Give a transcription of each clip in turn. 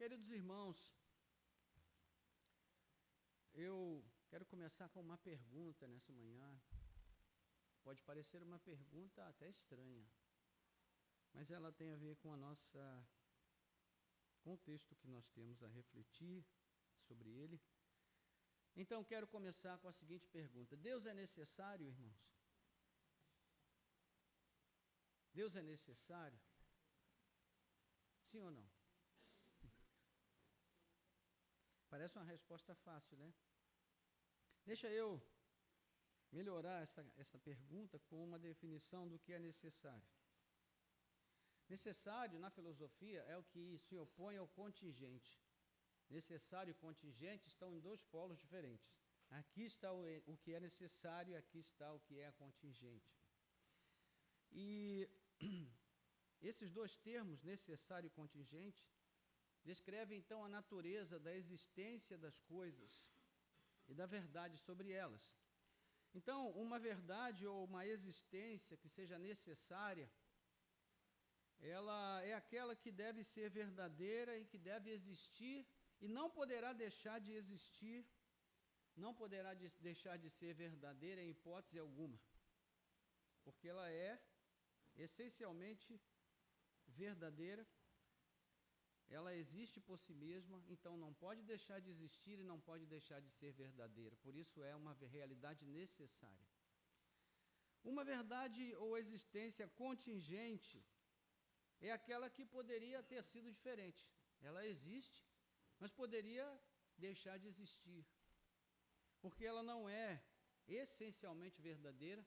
Queridos irmãos, eu quero começar com uma pergunta nessa manhã. Pode parecer uma pergunta até estranha, mas ela tem a ver com com o texto que nós temos a refletir sobre ele. Então, quero começar com a seguinte pergunta: Deus é necessário, irmãos? Deus é necessário? Sim ou não? Parece uma resposta fácil, né? Deixa eu melhorar essa pergunta com uma definição do que é necessário. Necessário, na filosofia, é o que se opõe ao contingente. Necessário e contingente estão em dois polos diferentes. Aqui está o que é necessário e aqui está o que é contingente. E esses dois termos, necessário e contingente, descrevem então a natureza da existência das coisas e da verdade sobre elas. Então, uma verdade ou uma existência que seja necessária, ela é aquela que deve ser verdadeira e que deve existir e não poderá deixar de existir, não poderá deixar de ser verdadeira em hipótese alguma, porque ela é essencialmente verdadeira, ela existe por si mesma, então não pode deixar de existir e não pode deixar de ser verdadeira, por isso é uma realidade necessária. Uma verdade ou existência contingente é aquela que poderia ter sido diferente. Ela existe, mas poderia deixar de existir, porque ela não é essencialmente verdadeira,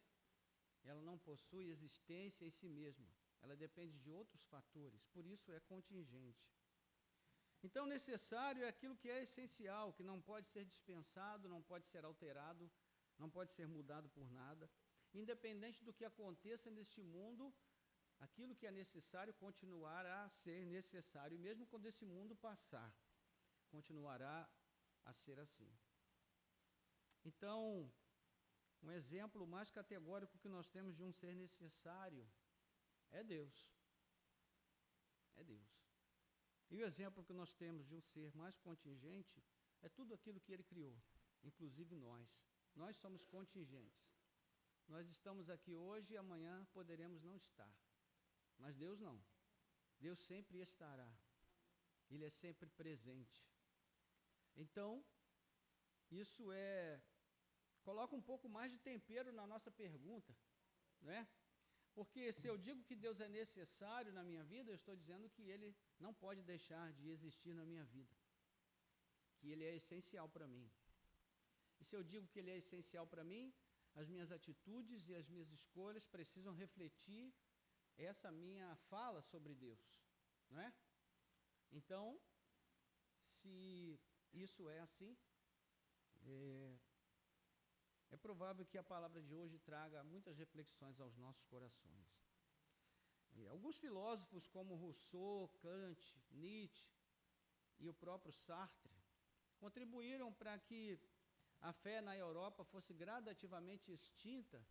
ela não possui existência em si mesma, ela depende de outros fatores, por isso é contingente. Então, necessário é aquilo que é essencial, que não pode ser dispensado, não pode ser alterado, não pode ser mudado por nada. Independente do que aconteça neste mundo, aquilo que é necessário continuará a ser necessário, e mesmo quando esse mundo passar, continuará a ser assim. Então, um exemplo mais categórico que nós temos de um ser necessário é Deus. É Deus. E o exemplo que nós temos de um ser mais contingente é tudo aquilo que ele criou, inclusive nós. Nós somos contingentes. Nós estamos aqui hoje e amanhã poderemos não estar. Mas Deus não. Deus sempre estará. Ele é sempre presente. Então, isso coloca um pouco mais de tempero na nossa pergunta, né? Porque se eu digo que Deus é necessário na minha vida, eu estou dizendo que Ele não pode deixar de existir na minha vida, que Ele é essencial para mim. E se eu digo que Ele é essencial para mim, as minhas atitudes e as minhas escolhas precisam refletir essa minha fala sobre Deus, não é? Então, se isso é assim, é provável que a palavra de hoje traga muitas reflexões aos nossos corações. E alguns filósofos como Rousseau, Kant, Nietzsche e o próprio Sartre contribuíram para que a fé na Europa fosse gradativamente extinta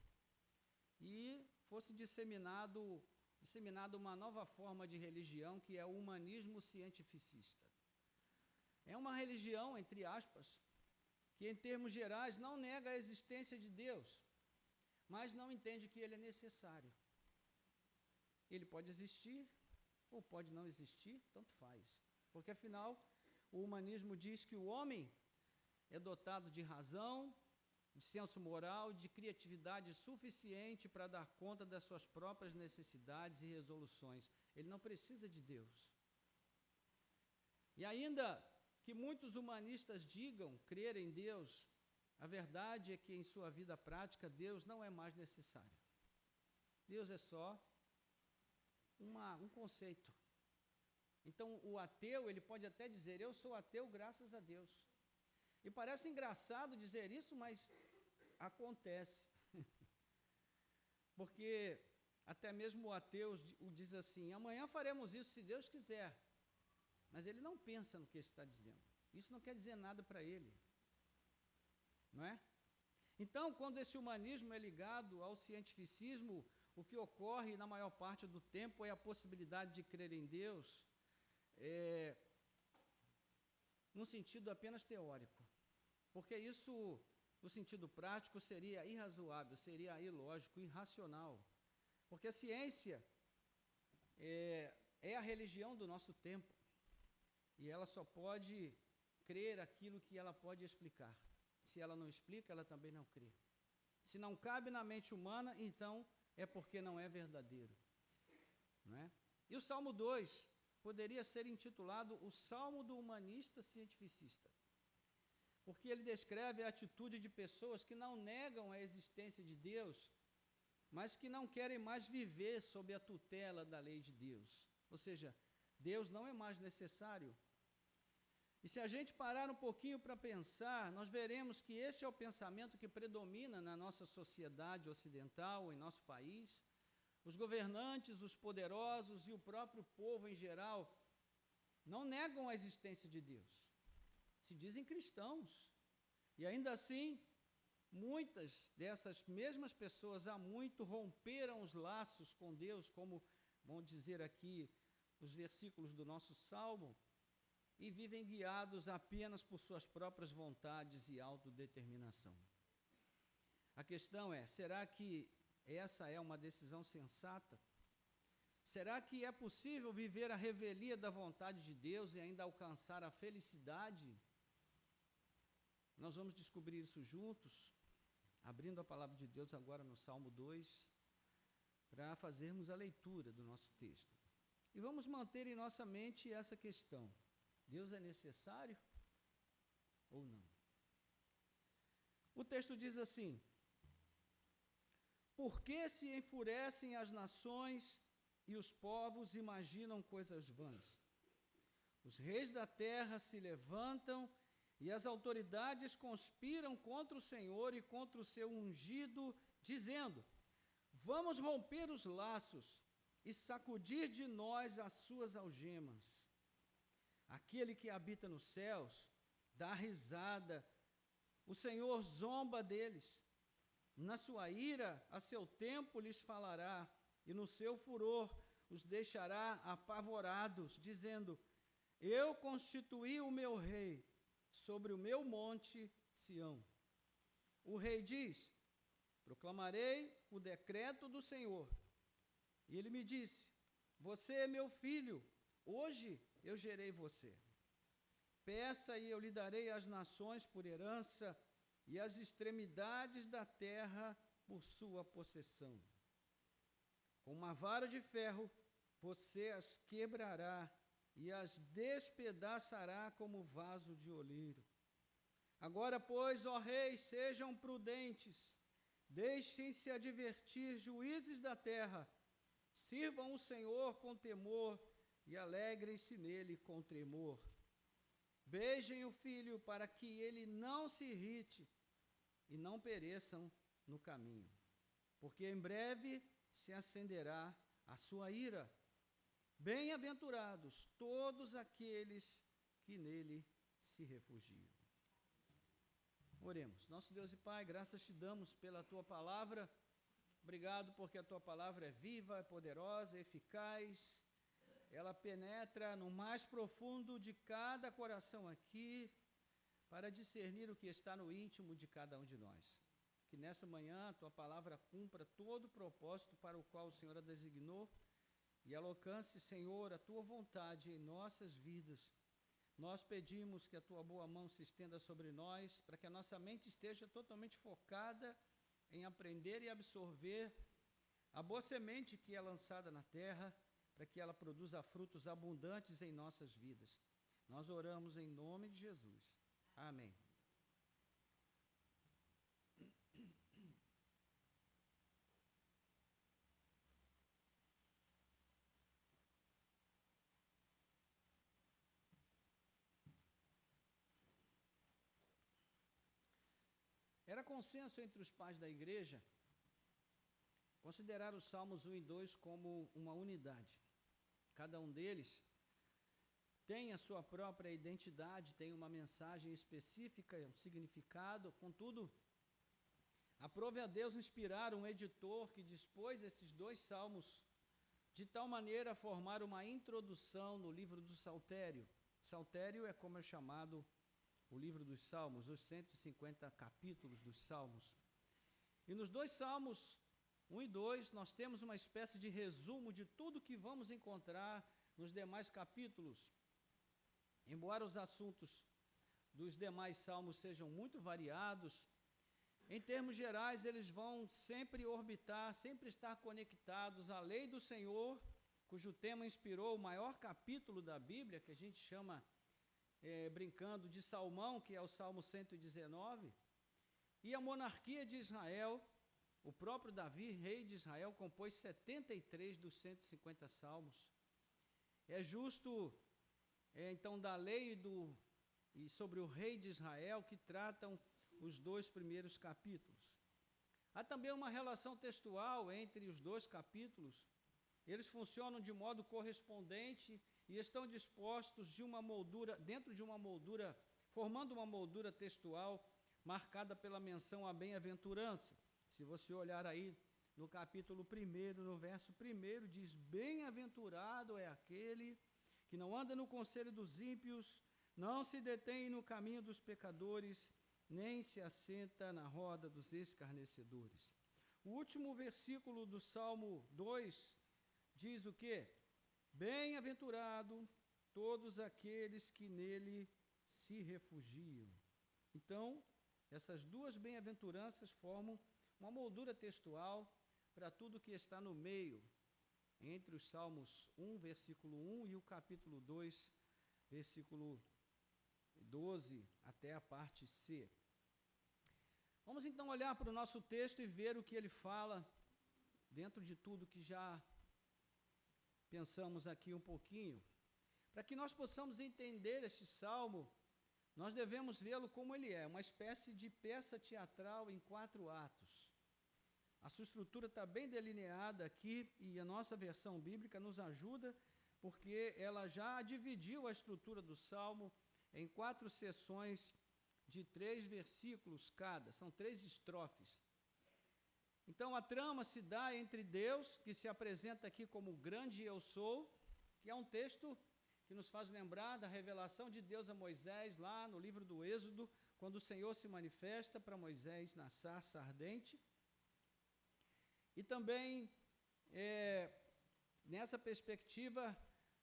e fosse disseminada uma nova forma de religião, que é o humanismo cientificista. É uma religião, entre aspas, que em termos gerais não nega a existência de Deus, mas não entende que Ele é necessário. Ele pode existir ou pode não existir, tanto faz. Porque afinal, o humanismo diz que o homem é dotado de razão, de senso moral, de criatividade suficiente para dar conta das suas próprias necessidades e resoluções. Ele não precisa de Deus. E ainda que muitos humanistas digam crer em Deus, a verdade é que em sua vida prática Deus não é mais necessário. Deus é só um conceito. Então o ateu, ele pode até dizer, eu sou ateu graças a Deus. E parece engraçado dizer isso, mas acontece. Porque até mesmo o ateu diz assim, amanhã faremos isso se Deus quiser. Mas ele não pensa no que está dizendo. Isso não quer dizer nada para ele. Não é? Então, quando esse humanismo é ligado ao cientificismo, o que ocorre na maior parte do tempo é a possibilidade de crer em Deus, num sentido apenas teórico, porque isso, no sentido prático, seria irrazoável, seria ilógico, irracional, porque a ciência é a religião do nosso tempo, e ela só pode crer aquilo que ela pode explicar. Se ela não explica, ela também não crê. Se não cabe na mente humana, então é porque não é verdadeiro. Não é? E o Salmo 2 poderia ser intitulado o Salmo do Humanista Cientificista, porque ele descreve a atitude de pessoas que não negam a existência de Deus, mas que não querem mais viver sob a tutela da lei de Deus. Ou seja, Deus não é mais necessário. E se a gente parar um pouquinho para pensar, nós veremos que este é o pensamento que predomina na nossa sociedade ocidental, em nosso país. Os governantes, os poderosos e o próprio povo em geral não negam a existência de Deus. Se dizem cristãos. E ainda assim, muitas dessas mesmas pessoas há muito romperam os laços com Deus, como vão dizer aqui os versículos do nosso Salmo, e vivem guiados apenas por suas próprias vontades e autodeterminação. A questão é, será que essa é uma decisão sensata? Será que é possível viver a revelia da vontade de Deus e ainda alcançar a felicidade? Nós vamos descobrir isso juntos, abrindo a palavra de Deus agora no Salmo 2, para fazermos a leitura do nosso texto. E vamos manter em nossa mente essa questão: Deus é necessário ou não? O texto diz assim: por que se enfurecem as nações e os povos imaginam coisas vãs? Os reis da terra se levantam e as autoridades conspiram contra o Senhor e contra o seu ungido, dizendo: vamos romper os laços e sacudir de nós as suas algemas. Aquele que habita nos céus dá risada, o Senhor zomba deles. Na sua ira, a seu tempo lhes falará, e no seu furor os deixará apavorados, dizendo: eu constituí o meu rei sobre o meu monte Sião. O rei diz: proclamarei o decreto do Senhor. E ele me disse: você é meu filho, hoje eu gerei você. Peça e eu lhe darei as nações por herança e as extremidades da terra por sua possessão. Com uma vara de ferro você as quebrará e as despedaçará como vaso de oleiro. Agora, pois, ó reis, sejam prudentes, deixem-se advertir, juízes da terra, sirvam o Senhor com temor e alegrem-se nele com tremor. Beijem o filho para que ele não se irrite e não pereçam no caminho, porque em breve se acenderá a sua ira. Bem-aventurados todos aqueles que nele se refugiam. Oremos. Nosso Deus e Pai, graças te damos pela tua palavra. Obrigado porque a tua palavra é viva, é poderosa, é eficaz. Ela penetra no mais profundo de cada coração aqui para discernir o que está no íntimo de cada um de nós. Que nessa manhã a tua palavra cumpra todo o propósito para o qual o Senhor a designou e ela alcance, Senhor, a tua vontade em nossas vidas. Nós pedimos que a tua boa mão se estenda sobre nós, para que a nossa mente esteja totalmente focada em aprender e absorver a boa semente que é lançada na terra, para que ela produza frutos abundantes em nossas vidas. Nós oramos em nome de Jesus. Amém. Era consenso entre os pais da igreja considerar os Salmos 1 e 2 como uma unidade. Cada um deles tem a sua própria identidade, tem uma mensagem específica, um significado. Contudo, aprove a Deus inspirar um editor que dispôs esses dois salmos de tal maneira a formar uma introdução no livro do Saltério, Saltério é como é chamado o livro dos Salmos, os 150 capítulos dos Salmos. E nos dois Salmos, 1 e 2, nós temos uma espécie de resumo de tudo que vamos encontrar nos demais capítulos. Embora os assuntos dos demais salmos sejam muito variados, em termos gerais eles vão sempre orbitar, sempre estar conectados à lei do Senhor, cujo tema inspirou o maior capítulo da Bíblia, que a gente chama, brincando, de Salmão, que é o Salmo 119, e a monarquia de Israel. O próprio Davi, rei de Israel, compôs 73 dos 150 salmos. É justo, então, da lei e sobre o rei de Israel que tratam os dois primeiros capítulos. Há também uma relação textual entre os dois capítulos. Eles funcionam de modo correspondente e estão dispostos dentro de uma moldura, formando uma moldura textual marcada pela menção à bem-aventurança. Se você olhar aí no capítulo 1, no verso 1, diz: bem-aventurado é aquele que não anda no conselho dos ímpios, não se detém no caminho dos pecadores, nem se assenta na roda dos escarnecedores. O último versículo do Salmo 2 diz o quê? Bem-aventurado todos aqueles que nele se refugiam. Então, essas duas bem-aventuranças formam uma moldura textual para tudo que está no meio, entre os Salmos 1, versículo 1, e o capítulo 2, versículo 12, até a parte C. Vamos então olhar para o nosso texto e ver o que ele fala, dentro de tudo que já pensamos aqui um pouquinho. Para que nós possamos entender este salmo, nós devemos vê-lo como ele é, uma espécie de peça teatral em 4 atos. A sua estrutura está bem delineada aqui e a nossa versão bíblica nos ajuda, porque ela já dividiu a estrutura do salmo em 4 sessões de 3 versículos cada, são 3 estrofes. Então a trama se dá entre Deus, que se apresenta aqui como o grande eu sou, que é um texto que nos faz lembrar da revelação de Deus a Moisés, lá no livro do Êxodo, quando o Senhor se manifesta para Moisés na sarça ardente. E também, nessa perspectiva,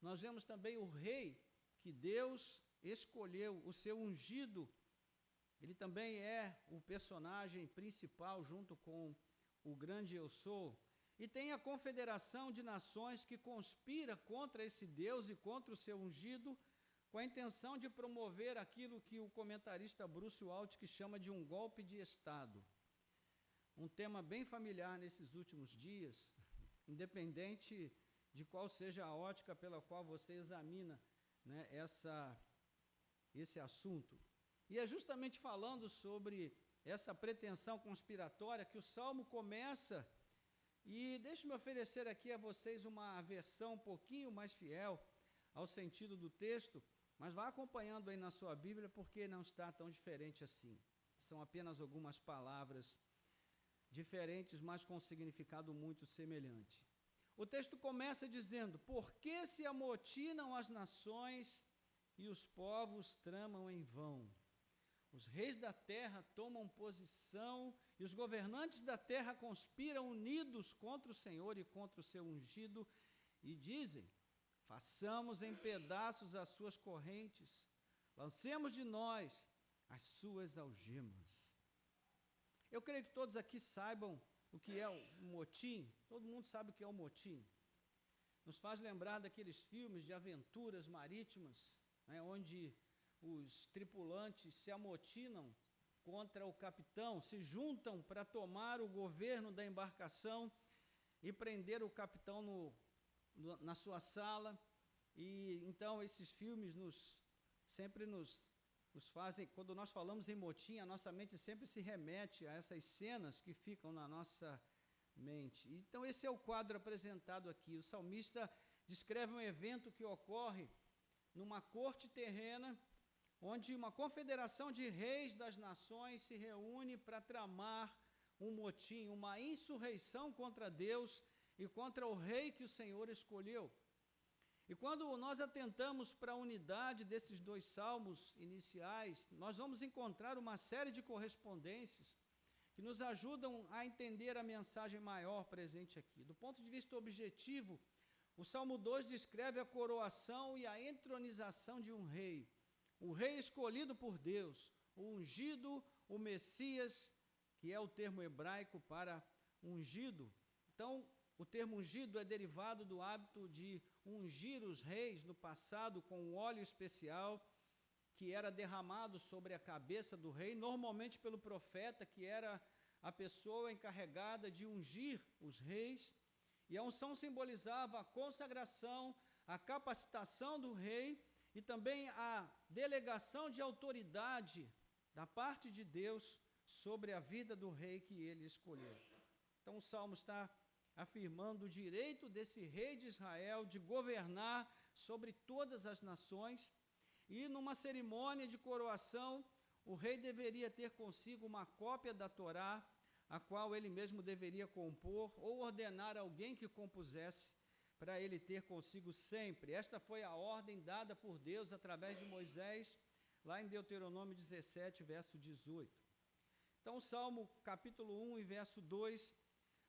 nós vemos também o rei que Deus escolheu, o seu ungido. Ele também é o personagem principal junto com o grande eu sou. E tem a confederação de nações que conspira contra esse Deus e contra o seu ungido, com a intenção de promover aquilo que o comentarista Bruce Waltke chama de um golpe de Estado. Um tema bem familiar nesses últimos dias, independente de qual seja a ótica pela qual você examina, né, esse assunto. E é justamente falando sobre essa pretensão conspiratória que o Salmo começa, e deixe-me oferecer aqui a vocês uma versão um pouquinho mais fiel ao sentido do texto, mas vá acompanhando aí na sua Bíblia, porque não está tão diferente assim. São apenas algumas palavras diferentes, mas com significado muito semelhante. O texto começa dizendo: por que se amotinam as nações e os povos tramam em vão? Os reis da terra tomam posição e os governantes da terra conspiram unidos contra o Senhor e contra o seu ungido e dizem: façamos em pedaços as suas correntes, lancemos de nós as suas algemas. Eu creio que todos aqui saibam o que é o motim. Todo mundo sabe o que é o motim. Nos faz lembrar daqueles filmes de aventuras marítimas, né, onde os tripulantes se amotinam contra o capitão, se juntam para tomar o governo da embarcação e prender o capitão na sua sala. E então esses filmes sempre nos fazem, quando nós falamos em motim, a nossa mente sempre se remete a essas cenas que ficam na nossa mente. Então esse é o quadro apresentado aqui. O salmista descreve um evento que ocorre numa corte terrena, onde uma confederação de reis das nações se reúne para tramar um motim, uma insurreição contra Deus e contra o rei que o Senhor escolheu. E quando nós atentamos para a unidade desses dois salmos iniciais, nós vamos encontrar uma série de correspondências que nos ajudam a entender a mensagem maior presente aqui. Do ponto de vista objetivo, o Salmo 2 descreve a coroação e a entronização de um rei, o rei escolhido por Deus, o ungido, o Messias, que é o termo hebraico para ungido. Então, o termo ungido é derivado do hábito de ungir os reis no passado com um óleo especial que era derramado sobre a cabeça do rei, normalmente pelo profeta, que era a pessoa encarregada de ungir os reis. E a unção simbolizava a consagração, a capacitação do rei e também a delegação de autoridade da parte de Deus sobre a vida do rei que ele escolheu. Então o Salmo está afirmando o direito desse rei de Israel de governar sobre todas as nações, e numa cerimônia de coroação, o rei deveria ter consigo uma cópia da Torá, a qual ele mesmo deveria compor, ou ordenar alguém que compusesse, para ele ter consigo sempre. Esta foi a ordem dada por Deus através de Moisés, lá em Deuteronômio 17, verso 18. Então, o Salmo capítulo 1 e verso 2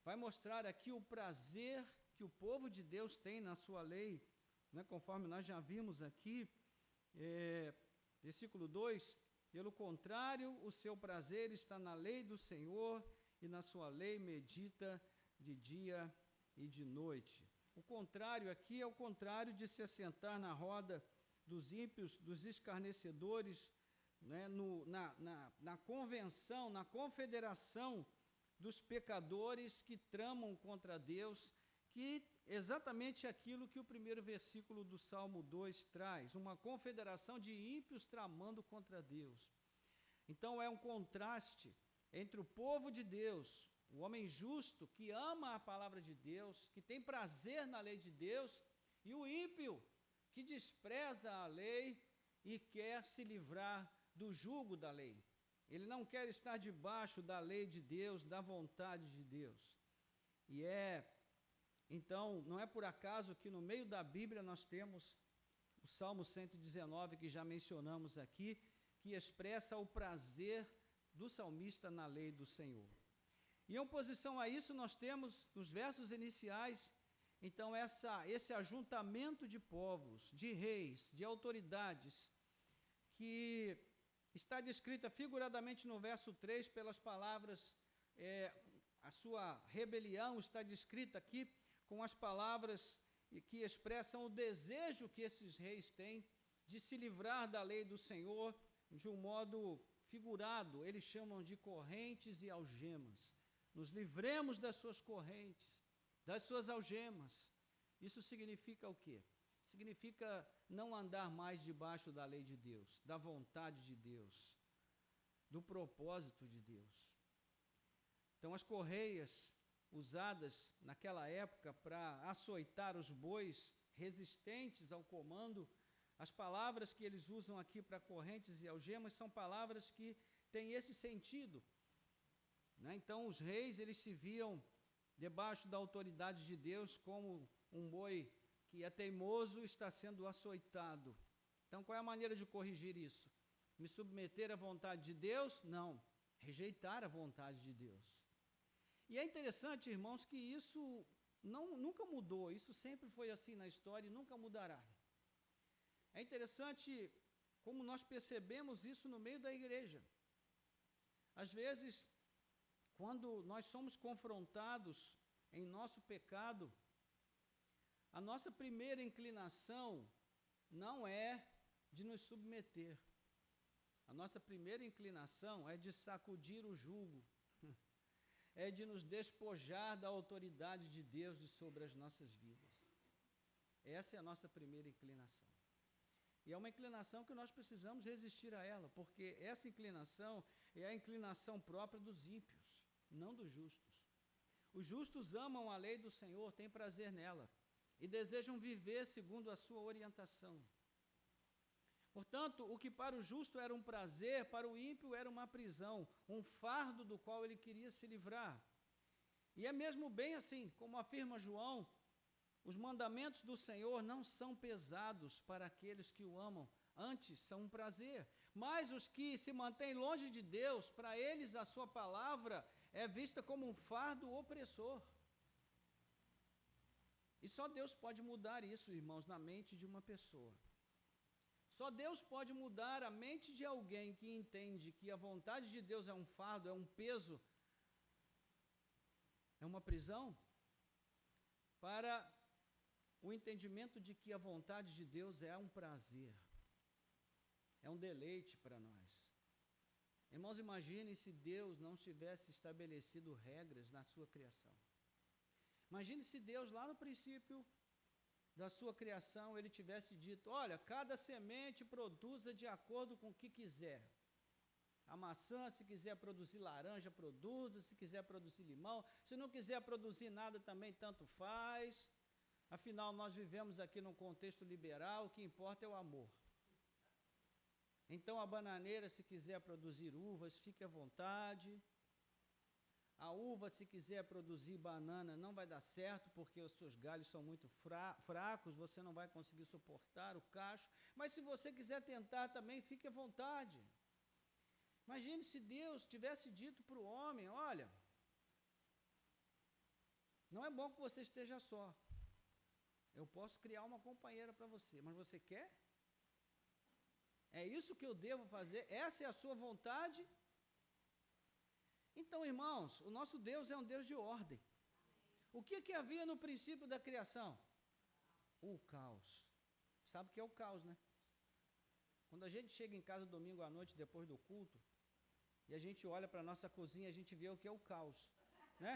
vai mostrar aqui o prazer que o povo de Deus tem na sua lei, né, conforme nós já vimos aqui, versículo 2, pelo contrário, o seu prazer está na lei do Senhor, e na sua lei medita de dia e de noite. O contrário aqui é o contrário de se assentar na roda dos ímpios, dos escarnecedores, né, na convenção, na confederação dos pecadores que tramam contra Deus, que exatamente aquilo que o primeiro versículo do Salmo 2 traz, uma confederação de ímpios tramando contra Deus. Então é um contraste entre o povo de Deus, o homem justo que ama a palavra de Deus, que tem prazer na lei de Deus, e o ímpio que despreza a lei e quer se livrar do jugo da lei. Ele não quer estar debaixo da lei de Deus, da vontade de Deus. Então, não é por acaso que no meio da Bíblia nós temos o Salmo 119, que já mencionamos aqui, que expressa o prazer do salmista na lei do Senhor. E em oposição a isso, nós temos nos versos iniciais, então, esse ajuntamento de povos, de reis, de autoridades, que está descrita figuradamente no verso 3 pelas palavras, a sua rebelião está descrita aqui com as palavras que expressam o desejo que esses reis têm de se livrar da lei do Senhor de um modo figurado. Eles chamam de correntes e algemas. Nos livremos das suas correntes, das suas algemas. Isso significa o quê? Significa não andar mais debaixo da lei de Deus, da vontade de Deus, do propósito de Deus. Então, as correias usadas naquela época para açoitar os bois resistentes ao comando, as palavras que eles usam aqui para correntes e algemas são palavras que têm esse sentido, né? Então, os reis, eles se viam debaixo da autoridade de Deus como um boi que é teimoso está sendo açoitado. Então, qual é a maneira de corrigir isso? Me submeter à vontade de Deus? Não. Rejeitar a vontade de Deus. E é interessante, irmãos, que isso nunca mudou. Isso sempre foi assim na história e nunca mudará. É interessante como nós percebemos isso no meio da igreja. Às vezes, quando nós somos confrontados em nosso pecado, a nossa primeira inclinação não é de nos submeter. A nossa primeira inclinação é de sacudir o jugo, é de nos despojar da autoridade de Deus sobre as nossas vidas. Essa é a nossa primeira inclinação. E é uma inclinação que nós precisamos resistir a ela, porque essa inclinação é a inclinação própria dos ímpios, não dos justos. Os justos amam a lei do Senhor, têm prazer nela, e desejam viver segundo a sua orientação. Portanto, o que para o justo era um prazer, para o ímpio era uma prisão, um fardo do qual ele queria se livrar. E é mesmo bem assim, como afirma João, Os mandamentos do Senhor não são pesados para aqueles que o amam, antes são um prazer. Mas os que se mantêm longe de Deus, para eles a sua palavra é vista como um fardo opressor. E só Deus pode mudar isso, irmãos, na mente de uma pessoa. Só Deus pode mudar a mente de alguém que entende que a vontade de Deus é um fardo, é um peso, é uma prisão, para o entendimento de que a vontade de Deus é um prazer, é um deleite para nós. Irmãos, imaginem se Deus não tivesse estabelecido regras na sua criação. Imagine se Deus, lá no princípio da sua criação, ele tivesse dito: olha, cada semente produza de acordo com o que quiser. A maçã, se quiser produzir laranja, produza, se quiser produzir limão, se não quiser produzir nada também, tanto faz. Afinal, nós vivemos aqui num contexto liberal, o que importa é o amor. Então, a bananeira, se quiser produzir uvas, fique à vontade. A uva, se quiser produzir banana, não vai dar certo, porque os seus galhos são muito fracos, você não vai conseguir suportar o cacho. Mas se você quiser tentar também, fique à vontade. Imagine se Deus tivesse dito para o homem: olha, não é bom que você esteja só. Eu posso criar uma companheira para você, mas você quer? É isso que eu devo fazer? Essa é a sua vontade? Então, irmãos, o nosso Deus é um Deus de ordem. O que havia no princípio da criação? O caos. Sabe o que é o caos, né? Quando a gente chega em casa domingo à noite, depois do culto, e a gente olha para a nossa cozinha, a gente vê o que é o caos, né?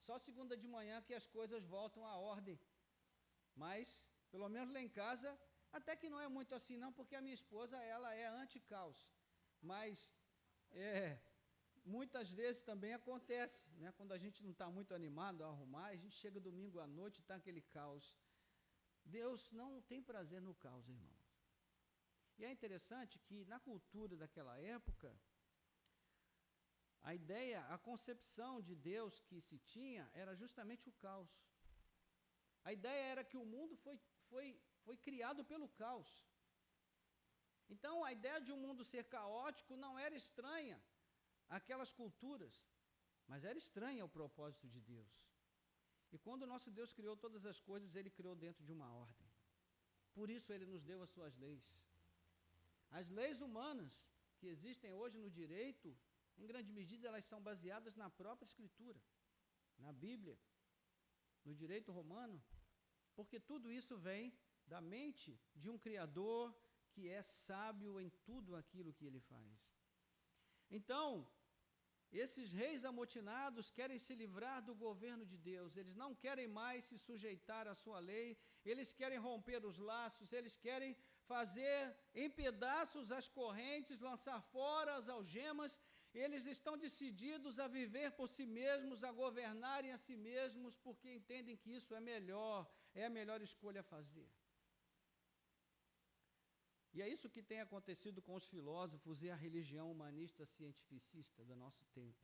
Só segunda de manhã que as coisas voltam à ordem. Mas, pelo menos lá em casa, até que não é muito assim não, porque a minha esposa, ela é anti-caos. Mas, muitas vezes também acontece, né? Quando a gente não está muito animado a arrumar, a gente chega domingo à noite e está aquele caos. Deus não tem prazer no caos, irmãos. E é interessante que na cultura daquela época, a ideia, a concepção de Deus que se tinha era justamente o caos. A ideia era que o mundo foi criado pelo caos. Então, a ideia de um mundo ser caótico não era estranha àquelas culturas, mas era estranha ao propósito de Deus. E quando o nosso Deus criou todas as coisas, Ele criou dentro de uma ordem. Por isso Ele nos deu as suas leis. As leis humanas que existem hoje no direito, em grande medida, elas são baseadas na própria Escritura, na Bíblia, no direito romano, porque tudo isso vem da mente de um Criador que é sábio em tudo aquilo que Ele faz. Então, esses reis amotinados querem se livrar do governo de Deus, eles não querem mais se sujeitar à sua lei, eles querem romper os laços, eles querem fazer em pedaços as correntes, lançar fora as algemas. Eles estão decididos a viver por si mesmos, a governarem a si mesmos, porque entendem que isso é a melhor escolha a fazer. E é isso que tem acontecido com os filósofos e a religião humanista cientificista do nosso tempo.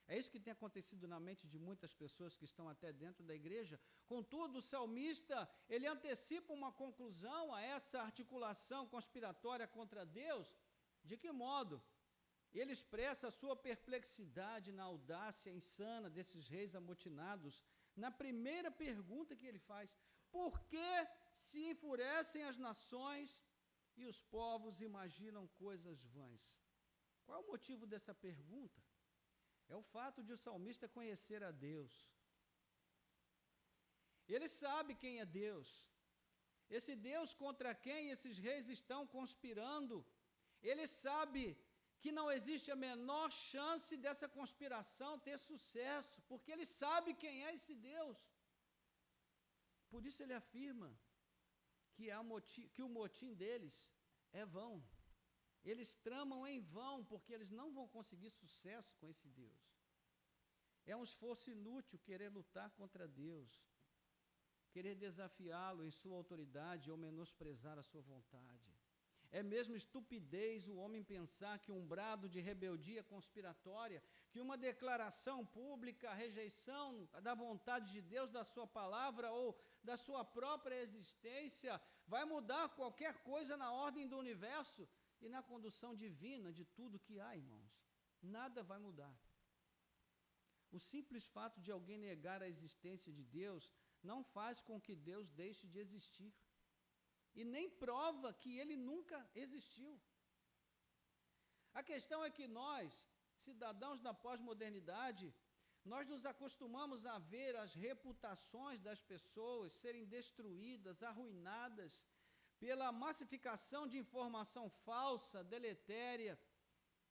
É isso que tem acontecido na mente de muitas pessoas que estão até dentro da igreja. Contudo, o salmista, ele antecipa uma conclusão a essa articulação conspiratória contra Deus. De que modo? Ele expressa a sua perplexidade na audácia insana desses reis amotinados, na primeira pergunta que ele faz: por que se enfurecem as nações e os povos imaginam coisas vãs? Qual é o motivo dessa pergunta? É o fato de o salmista conhecer a Deus. Ele sabe quem é Deus. Esse Deus contra quem esses reis estão conspirando, ele sabe que não existe a menor chance dessa conspiração ter sucesso, porque ele sabe quem é esse Deus. Por isso ele afirma que o motim deles é vão. Eles tramam em vão, porque eles não vão conseguir sucesso com esse Deus. É um esforço inútil querer lutar contra Deus, querer desafiá-lo em sua autoridade ou menosprezar a sua vontade. É mesmo estupidez o homem pensar que um brado de rebeldia conspiratória, que uma declaração pública, a rejeição da vontade de Deus, da sua palavra ou da sua própria existência, vai mudar qualquer coisa na ordem do universo e na condução divina de tudo que há, irmãos. Nada vai mudar. O simples fato de alguém negar a existência de Deus não faz com que Deus deixe de existir. E nem prova que ele nunca existiu. A questão é que nós, cidadãos da pós-modernidade, nós nos acostumamos a ver as reputações das pessoas serem destruídas, arruinadas, pela massificação de informação falsa, deletéria,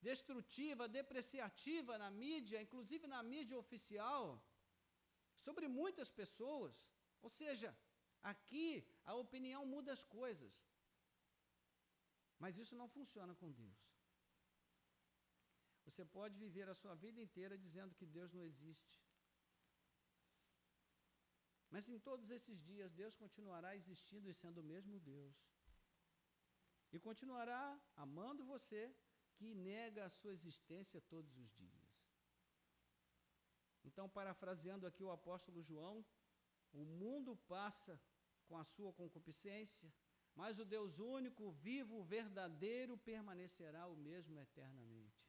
destrutiva, depreciativa na mídia, inclusive na mídia oficial, sobre muitas pessoas. Ou seja, aqui a opinião muda as coisas. Mas isso não funciona com Deus. Você pode viver a sua vida inteira dizendo que Deus não existe. Mas em todos esses dias, Deus continuará existindo e sendo o mesmo Deus. E continuará amando você, que nega a sua existência todos os dias. Então, parafraseando aqui o apóstolo João, o mundo passa com a sua concupiscência, mas o Deus único, vivo, verdadeiro, permanecerá o mesmo eternamente.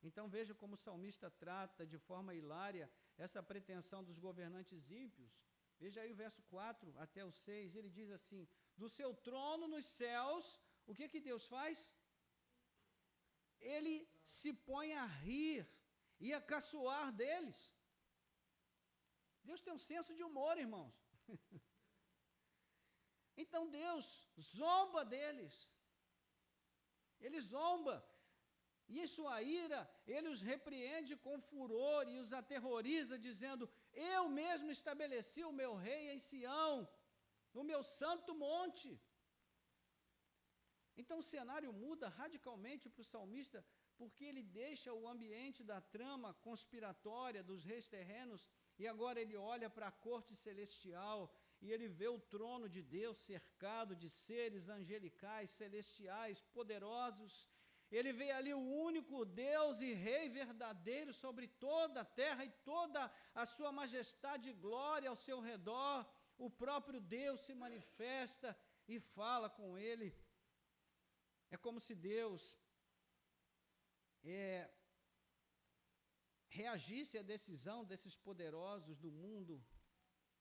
Então veja como o salmista trata de forma hilária essa pretensão dos governantes ímpios. Veja aí o verso 4 até o 6, ele diz assim: do seu trono nos céus, o que Deus faz? Ele se põe a rir e a caçoar deles. Deus tem um senso de humor, irmãos. Então Deus zomba deles. Ele zomba. E em sua ira, ele os repreende com furor e os aterroriza, dizendo: eu mesmo estabeleci o meu rei em Sião, no meu santo monte. Então o cenário muda radicalmente para o salmista, porque ele deixa o ambiente da trama conspiratória dos reis terrenos, e agora ele olha para a corte celestial, e ele vê o trono de Deus cercado de seres angelicais, celestiais, poderosos. Ele vê ali o único Deus e Rei verdadeiro sobre toda a terra e toda a sua majestade e glória ao seu redor. O próprio Deus se manifesta e fala com ele. É como se Deus reagisse à decisão desses poderosos do mundo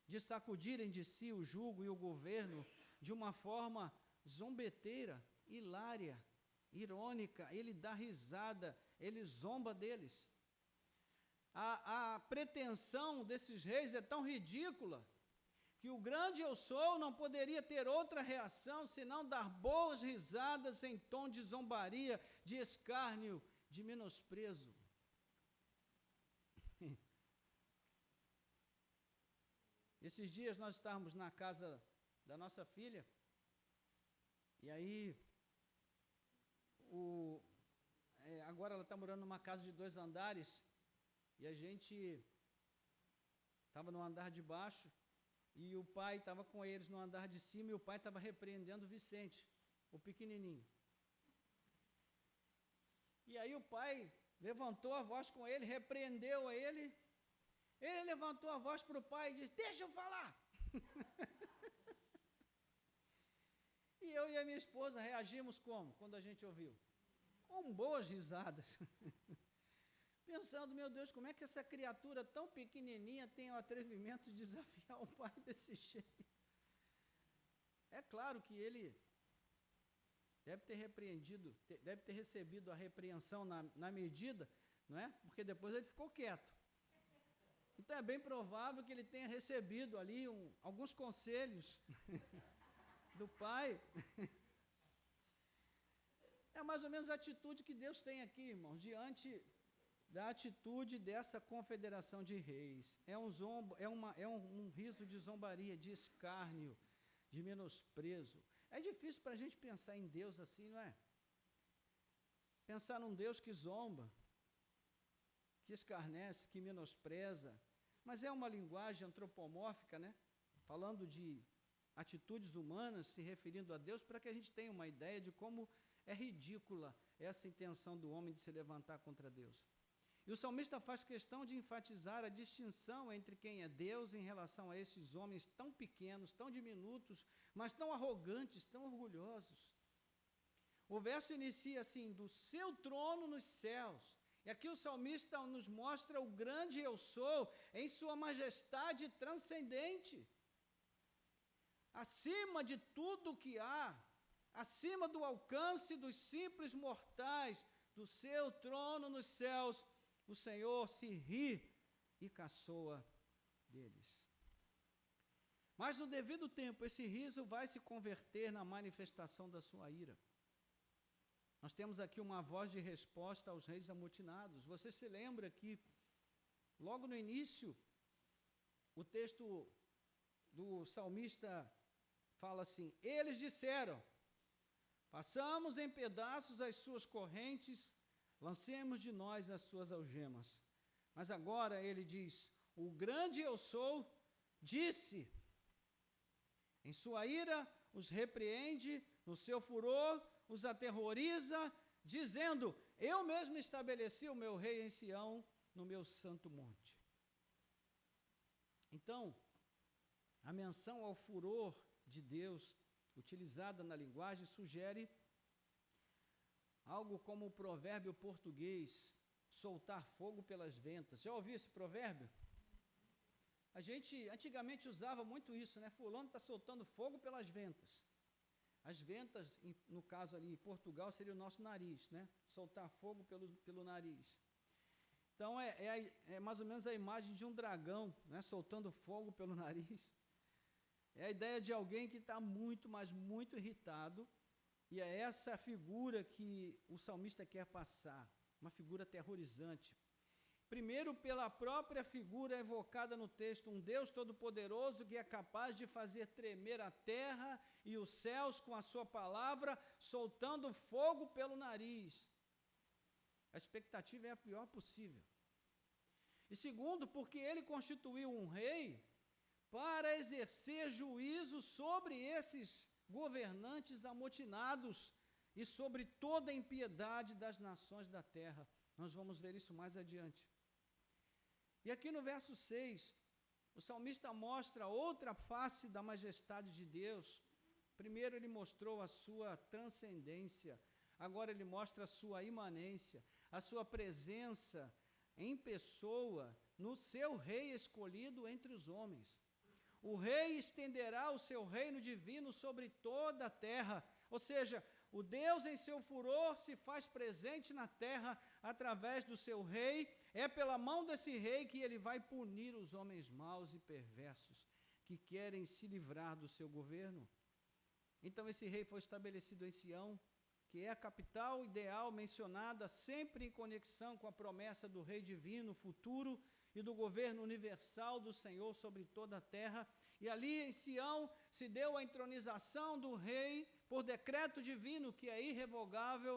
de sacudirem de si o jugo e o governo de uma forma zombeteira, hilária, irônica. Ele dá risada, ele zomba deles. A pretensão desses reis é tão ridícula que o grande eu sou não poderia ter outra reação senão dar boas risadas em tom de zombaria, de escárnio, de menosprezo. Esses dias nós estávamos na casa da nossa filha, e aí agora ela está morando numa casa de 2 andares, e a gente estava no andar de baixo, e o pai estava com eles no andar de cima, e o pai estava repreendendo o Vicente, o pequenininho. E aí o pai levantou a voz com ele, repreendeu a ele. Ele levantou a voz para o pai e disse: deixa eu falar. E eu e a minha esposa reagimos como? Quando a gente ouviu? Com boas risadas. Pensando: meu Deus, como é que essa criatura tão pequenininha tem o atrevimento de desafiar o pai desse jeito? É claro que ele deve ter repreendido, deve ter recebido a repreensão na medida, não é? Porque depois ele ficou quieto. Então é bem provável que ele tenha recebido ali alguns conselhos do pai. É mais ou menos a atitude que Deus tem aqui, irmãos, diante da atitude dessa confederação de reis. É um riso de zombaria, de escárnio, de menosprezo. É difícil para a gente pensar em Deus assim, não é? Pensar num Deus que zomba, que escarnece, que menospreza. Mas é uma linguagem antropomórfica, né? Falando de atitudes humanas se referindo a Deus, para que a gente tenha uma ideia de como é ridícula essa intenção do homem de se levantar contra Deus. E o salmista faz questão de enfatizar a distinção entre quem é Deus em relação a esses homens tão pequenos, tão diminutos, mas tão arrogantes, tão orgulhosos. O verso inicia assim: do seu trono nos céus. E aqui o salmista nos mostra o grande eu sou em sua majestade transcendente. Acima de tudo que há, acima do alcance dos simples mortais, do seu trono nos céus, o Senhor se ri e caçoa deles. Mas no devido tempo, esse riso vai se converter na manifestação da sua ira. Nós temos aqui uma voz de resposta aos reis amotinados. Você se lembra que, logo no início, o texto do salmista fala assim: eles disseram, façamos em pedaços as suas correntes, lancemos de nós as suas algemas. Mas agora ele diz: o grande eu sou disse. Em sua ira os repreende, no seu furor os aterroriza, dizendo: eu mesmo estabeleci o meu rei em Sião, no meu santo monte. Então, a menção ao furor de Deus, utilizada na linguagem, sugere algo como o provérbio português, soltar fogo pelas ventas. Já ouviu esse provérbio? A gente antigamente usava muito isso, né? Fulano está soltando fogo pelas ventas. As ventas, no caso ali em Portugal, seria o nosso nariz, né? Soltar fogo pelo nariz. Então, é mais ou menos a imagem de um dragão, né? Soltando fogo pelo nariz. É a ideia de alguém que está muito, mas muito irritado, e é essa a figura que o salmista quer passar, uma figura aterrorizante. Primeiro, pela própria figura evocada no texto, um Deus todo-poderoso que é capaz de fazer tremer a terra e os céus com a sua palavra, soltando fogo pelo nariz. A expectativa é a pior possível. E segundo, porque ele constituiu um rei para exercer juízo sobre esses governantes amotinados e sobre toda a impiedade das nações da terra. Nós vamos ver isso mais adiante. E aqui no verso 6, o salmista mostra outra face da majestade de Deus. Primeiro ele mostrou a sua transcendência, agora ele mostra a sua imanência, a sua presença em pessoa no seu rei escolhido entre os homens. O rei estenderá o seu reino divino sobre toda a terra, ou seja, o Deus em seu furor se faz presente na terra através do seu rei. É pela mão desse rei que ele vai punir os homens maus e perversos que querem se livrar do seu governo. Então esse rei foi estabelecido em Sião, que é a capital ideal mencionada sempre em conexão com a promessa do rei divino futuro e do governo universal do Senhor sobre toda a terra. E ali em Sião se deu a entronização do rei por decreto divino que é irrevogável.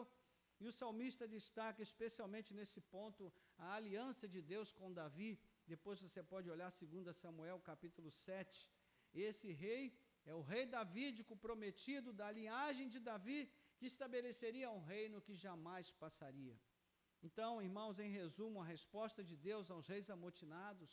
E o salmista destaca especialmente nesse ponto a aliança de Deus com Davi. Depois você pode olhar 2 Samuel capítulo 7. Esse rei é o rei davídico prometido da linhagem de Davi, que estabeleceria um reino que jamais passaria. Então, irmãos, em resumo, a resposta de Deus aos reis amotinados,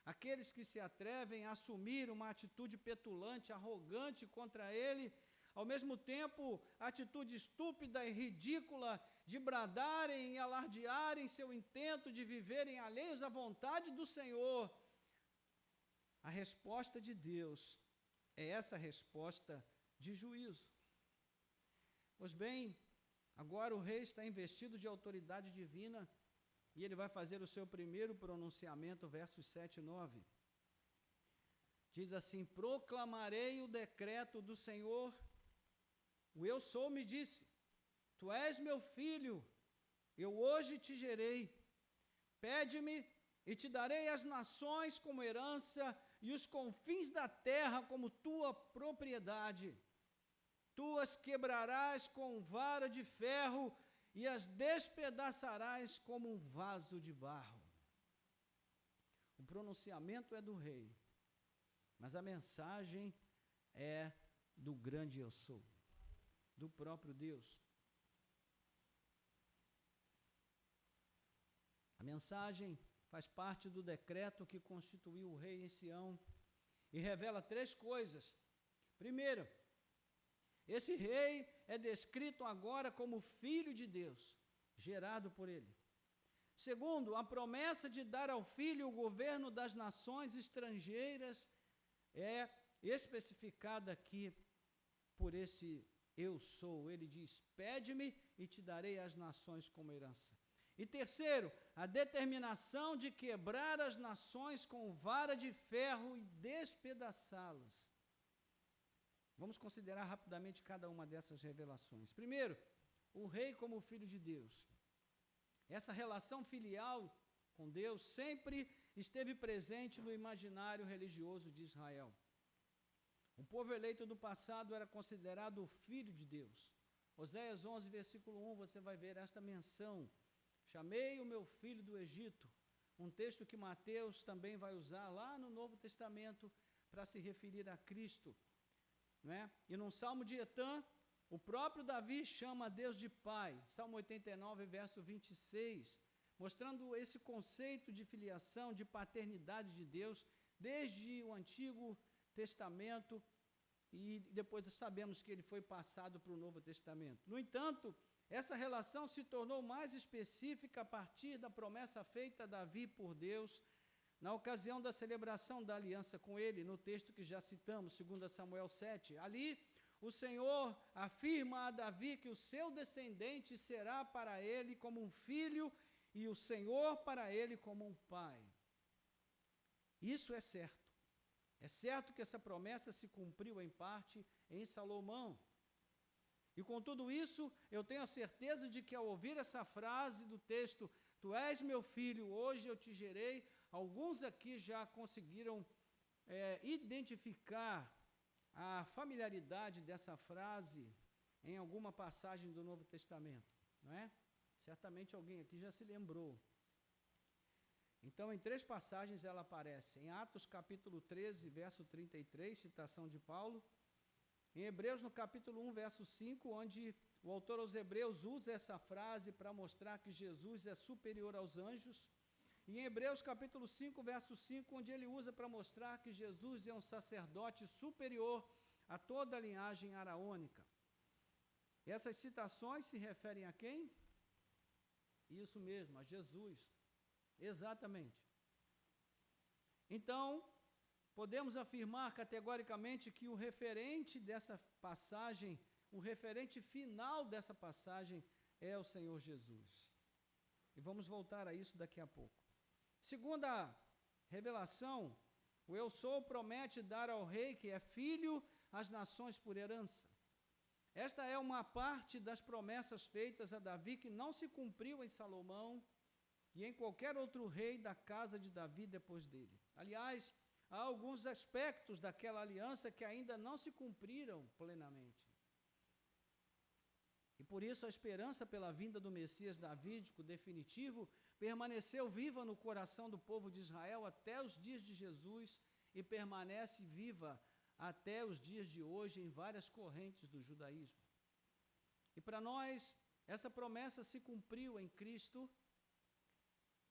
aqueles que se atrevem a assumir uma atitude petulante, arrogante contra ele, ao mesmo tempo, atitude estúpida e ridícula de bradarem e alardearem seu intento de viverem alheios à vontade do Senhor. A resposta de Deus é essa resposta de juízo. Pois bem, agora o rei está investido de autoridade divina e ele vai fazer o seu primeiro pronunciamento, versos 7 e 9. Diz assim: proclamarei o decreto do Senhor. O eu sou me disse: tu és meu filho, eu hoje te gerei. Pede-me e te darei as nações como herança e os confins da terra como tua propriedade. Tu as quebrarás com vara de ferro e as despedaçarás como um vaso de barro. O pronunciamento é do rei, mas a mensagem é do grande eu sou, do próprio Deus. A mensagem faz parte do decreto que constituiu o rei em Sião e revela 3 coisas. Primeiro, esse rei é descrito agora como filho de Deus, gerado por ele. Segundo, a promessa de dar ao filho o governo das nações estrangeiras é especificada aqui por esse eu sou. Ele diz: pede-me e te darei as nações como herança. E terceiro, a determinação de quebrar as nações com vara de ferro e despedaçá-las. Vamos considerar rapidamente cada uma dessas revelações. Primeiro, o rei como filho de Deus. Essa relação filial com Deus sempre esteve presente no imaginário religioso de Israel. O povo eleito do passado era considerado o filho de Deus. Oséias 11, versículo 1, você vai ver esta menção. Chamei o meu filho do Egito. Um texto que Mateus também vai usar lá no Novo Testamento para se referir a Cristo. Não é? E no Salmo de Etã, o próprio Davi chama Deus de Pai. Salmo 89, verso 26, mostrando esse conceito de filiação, de paternidade de Deus, desde o Antigo Testamento, e depois sabemos que ele foi passado para o Novo Testamento. No entanto, essa relação se tornou mais específica a partir da promessa feita a Davi por Deus, na ocasião da celebração da aliança com ele, no texto que já citamos, 2 Samuel 7. Ali, o Senhor afirma a Davi que o seu descendente será para ele como um filho e o Senhor para ele como um pai. Isso é certo. É certo que essa promessa se cumpriu em parte em Salomão. E com tudo isso, eu tenho a certeza de que ao ouvir essa frase do texto, tu és meu filho, hoje eu te gerei, alguns aqui já conseguiram identificar a familiaridade dessa frase em alguma passagem do Novo Testamento, não é? Certamente alguém aqui já se lembrou. Então, em 3 passagens ela aparece. Em Atos capítulo 13, verso 33, citação de Paulo. Em Hebreus, no capítulo 1, verso 5, onde o autor aos Hebreus usa essa frase para mostrar que Jesus é superior aos anjos. E em Hebreus, capítulo 5, verso 5, onde ele usa para mostrar que Jesus é um sacerdote superior a toda a linhagem araônica. Essas citações se referem a quem? Isso mesmo, a Jesus. Exatamente. Então, podemos afirmar categoricamente que o referente dessa passagem, o referente final dessa passagem é o Senhor Jesus. E vamos voltar a isso daqui a pouco. Segunda revelação, o eu sou promete dar ao rei, que é filho, as nações por herança. Esta é uma parte das promessas feitas a Davi que não se cumpriu em Salomão e em qualquer outro rei da casa de Davi depois dele. Aliás, há alguns aspectos daquela aliança que ainda não se cumpriram plenamente. E por isso a esperança pela vinda do Messias davídico definitivo permaneceu viva no coração do povo de Israel até os dias de Jesus e permanece viva até os dias de hoje em várias correntes do judaísmo. E para nós, essa promessa se cumpriu em Cristo,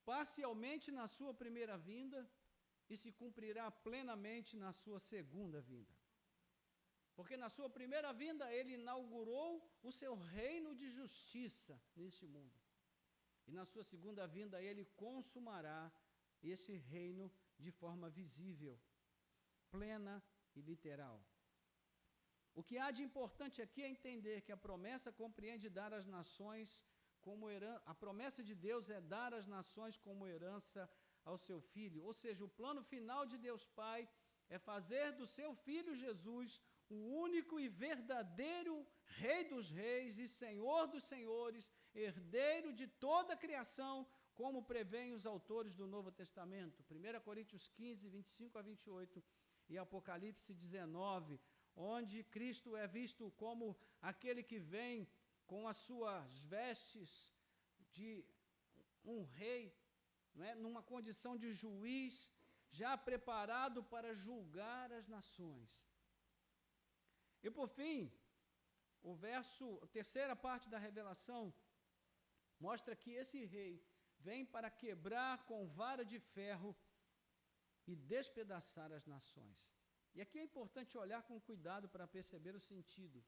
parcialmente na sua primeira vinda e se cumprirá plenamente na sua segunda vinda. Porque na sua primeira vinda ele inaugurou o seu reino de justiça neste mundo. E na sua segunda vinda ele consumará esse reino de forma visível, plena e literal. O que há de importante aqui é entender que a promessa compreende dar às nações como herança. A promessa de Deus é dar às nações como herança ao seu filho. Ou seja, o plano final de Deus Pai é fazer do seu filho Jesus o único e verdadeiro Rei dos reis e Senhor dos senhores, herdeiro de toda a criação, como prevêem os autores do Novo Testamento. 1 Coríntios 15, 25 a 28 e Apocalipse 19, onde Cristo é visto como aquele que vem com as suas vestes de um rei, não é? Numa condição de juiz, já preparado para julgar as nações. E por fim, a terceira parte da revelação mostra que esse rei vem para quebrar com vara de ferro e despedaçar as nações. E aqui é importante olhar com cuidado para perceber o sentido,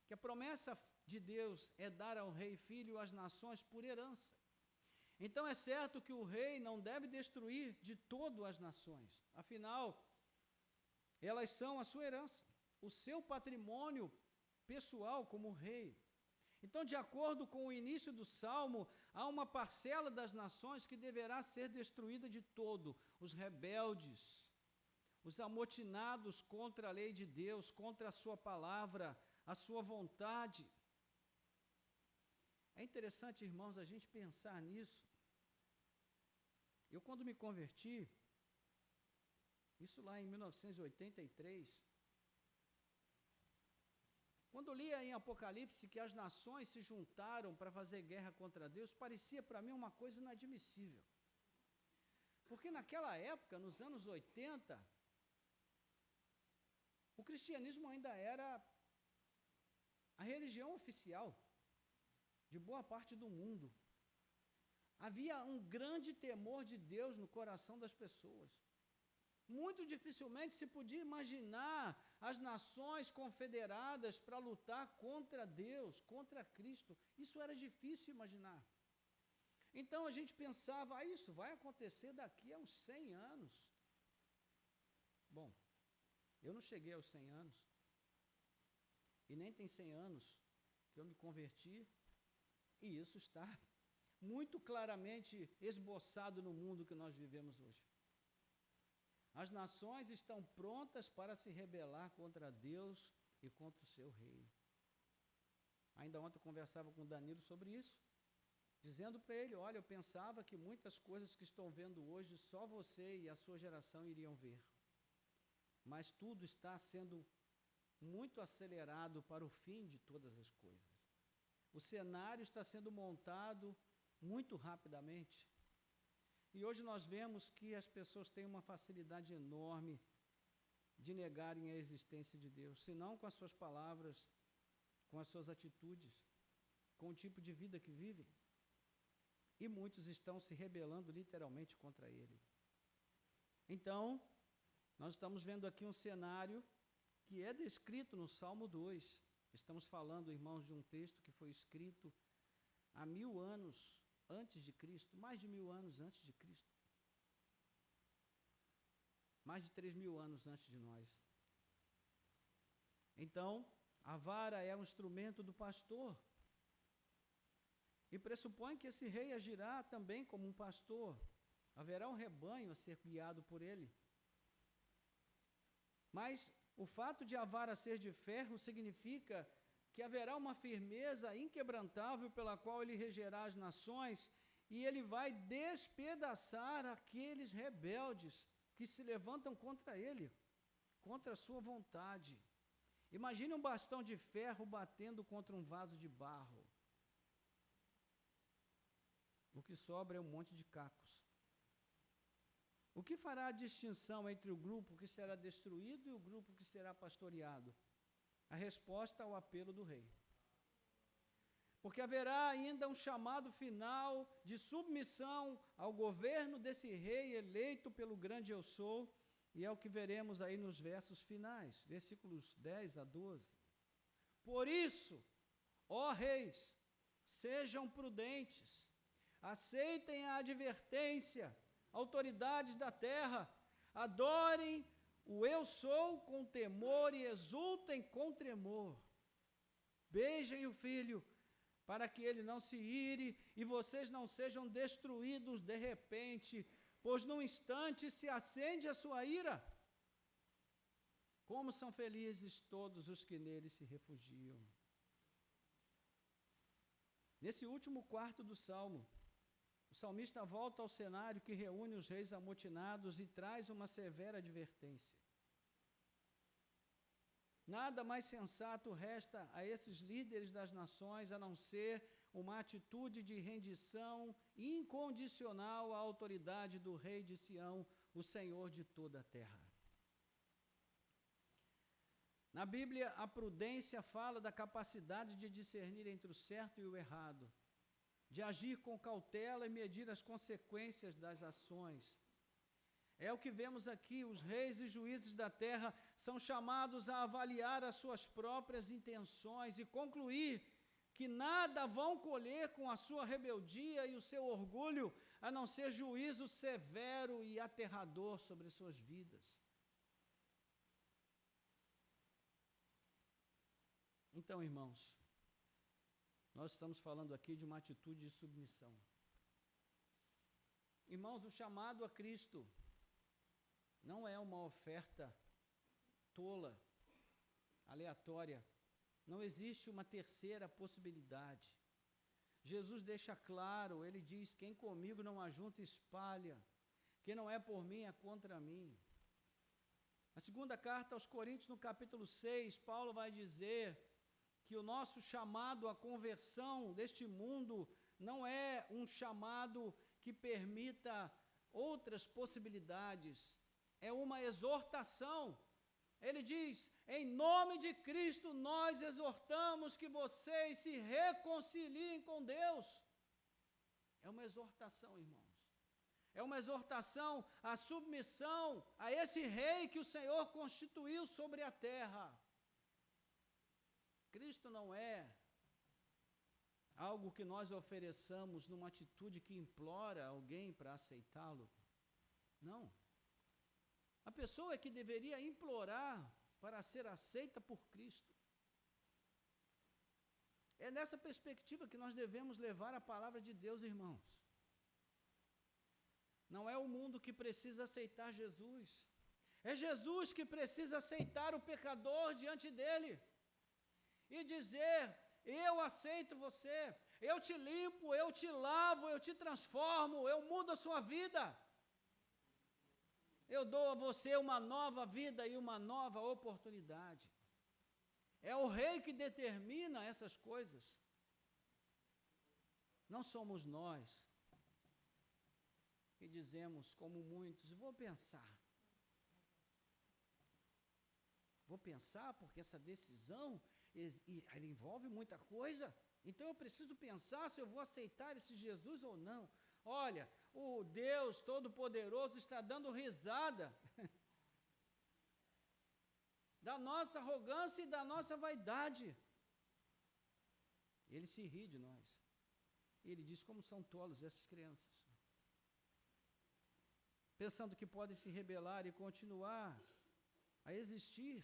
que a promessa de Deus é dar ao rei filho as nações por herança. Então é certo que o rei não deve destruir de todo as nações, afinal, elas são a sua herança, o seu patrimônio pessoal como rei. Então, de acordo com o início do Salmo, há uma parcela das nações que deverá ser destruída de todo, os rebeldes, os amotinados contra a lei de Deus, contra a sua palavra, a sua vontade. É interessante, irmãos, a gente pensar nisso. Eu, quando me converti, isso lá em 1983, quando lia em Apocalipse que as nações se juntaram para fazer guerra contra Deus, parecia para mim uma coisa inadmissível. Porque naquela época, nos anos 80, o cristianismo ainda era a religião oficial de boa parte do mundo. Havia um grande temor de Deus no coração das pessoas. Muito dificilmente se podia imaginar as nações confederadas para lutar contra Deus, contra Cristo. Isso era difícil imaginar. Então a gente pensava, isso vai acontecer daqui a uns 100 anos. Bom, eu não cheguei aos 100 anos, e nem tem 100 anos que eu me converti, e isso está muito claramente esboçado no mundo que nós vivemos hoje. As nações estão prontas para se rebelar contra Deus e contra o seu rei. Ainda ontem eu conversava com o Danilo sobre isso, dizendo para ele, olha, eu pensava que muitas coisas que estão vendo hoje, só você e a sua geração iriam ver. Mas tudo está sendo muito acelerado para o fim de todas as coisas. O cenário está sendo montado muito rapidamente. E hoje nós vemos que as pessoas têm uma facilidade enorme de negarem a existência de Deus, se não com as suas palavras, com as suas atitudes, com o tipo de vida que vivem. E muitos estão se rebelando literalmente contra Ele. Então, nós estamos vendo aqui um cenário que é descrito no Salmo 2. Estamos falando, irmãos, de um texto que foi escrito há 1000 anos antes de Cristo, mais de 1000 anos antes de Cristo. Mais de 3000 anos antes de nós. Então, a vara é um instrumento do pastor. E pressupõe que esse rei agirá também como um pastor. Haverá um rebanho a ser guiado por ele. Mas o fato de a vara ser de ferro significa que haverá uma firmeza inquebrantável pela qual ele regerá as nações e ele vai despedaçar aqueles rebeldes que se levantam contra ele, contra a sua vontade. Imagine um bastão de ferro batendo contra um vaso de barro. O que sobra é um monte de cacos. O que fará a distinção entre o grupo que será destruído e o grupo que será pastoreado? A resposta ao apelo do rei. Porque haverá ainda um chamado final de submissão ao governo desse rei eleito pelo grande eu sou, e é o que veremos aí nos versos finais, versículos 10 a 12. Por isso, ó reis, sejam prudentes, aceitem a advertência, autoridades da terra, adorem o eu sou com temor e exultem com tremor. Beijem o filho, para que ele não se ire e vocês não sejam destruídos de repente, pois num instante se acende a sua ira. Como são felizes todos os que nele se refugiam. Nesse último quarto do Salmo, o salmista volta ao cenário que reúne os reis amotinados e traz uma severa advertência. Nada mais sensato resta a esses líderes das nações a não ser uma atitude de rendição incondicional à autoridade do rei de Sião, o Senhor de toda a terra. Na Bíblia, a prudência fala da capacidade de discernir entre o certo e o errado, de agir com cautela e medir as consequências das ações. É o que vemos aqui, os reis e juízes da terra são chamados a avaliar as suas próprias intenções e concluir que nada vão colher com a sua rebeldia e o seu orgulho, a não ser juízo severo e aterrador sobre suas vidas. Então, irmãos, nós estamos falando aqui de uma atitude de submissão. Irmãos, o chamado a Cristo não é uma oferta tola, aleatória. Não existe uma terceira possibilidade. Jesus deixa claro, ele diz, quem comigo não ajunta espalha, quem não é por mim é contra mim. Na segunda carta aos Coríntios, no capítulo 6, Paulo vai dizer que o nosso chamado à conversão deste mundo não é um chamado que permita outras possibilidades, é uma exortação. Ele diz, em nome de Cristo nós exortamos que vocês se reconciliem com Deus. É uma exortação, irmãos. É uma exortação à submissão a esse rei que o Senhor constituiu sobre a terra. Cristo não é algo que nós ofereçamos numa atitude que implora alguém para aceitá-lo. Não. A pessoa é que deveria implorar para ser aceita por Cristo. É nessa perspectiva que nós devemos levar a palavra de Deus, irmãos. Não é o mundo que precisa aceitar Jesus. É Jesus que precisa aceitar o pecador diante dele. E dizer, eu aceito você, eu te limpo, eu te lavo, eu te transformo, eu mudo a sua vida. Eu dou a você uma nova vida e uma nova oportunidade. É o rei que determina essas coisas. Não somos nós que dizemos, como muitos, vou pensar. Vou pensar porque essa decisão ela envolve muita coisa. Então eu preciso pensar se eu vou aceitar esse Jesus ou não. Olha, o Deus Todo-Poderoso está dando risada da nossa arrogância e da nossa vaidade. Ele se ri de nós. Ele diz, como são tolos essas crianças. Pensando que podem se rebelar e continuar a existir.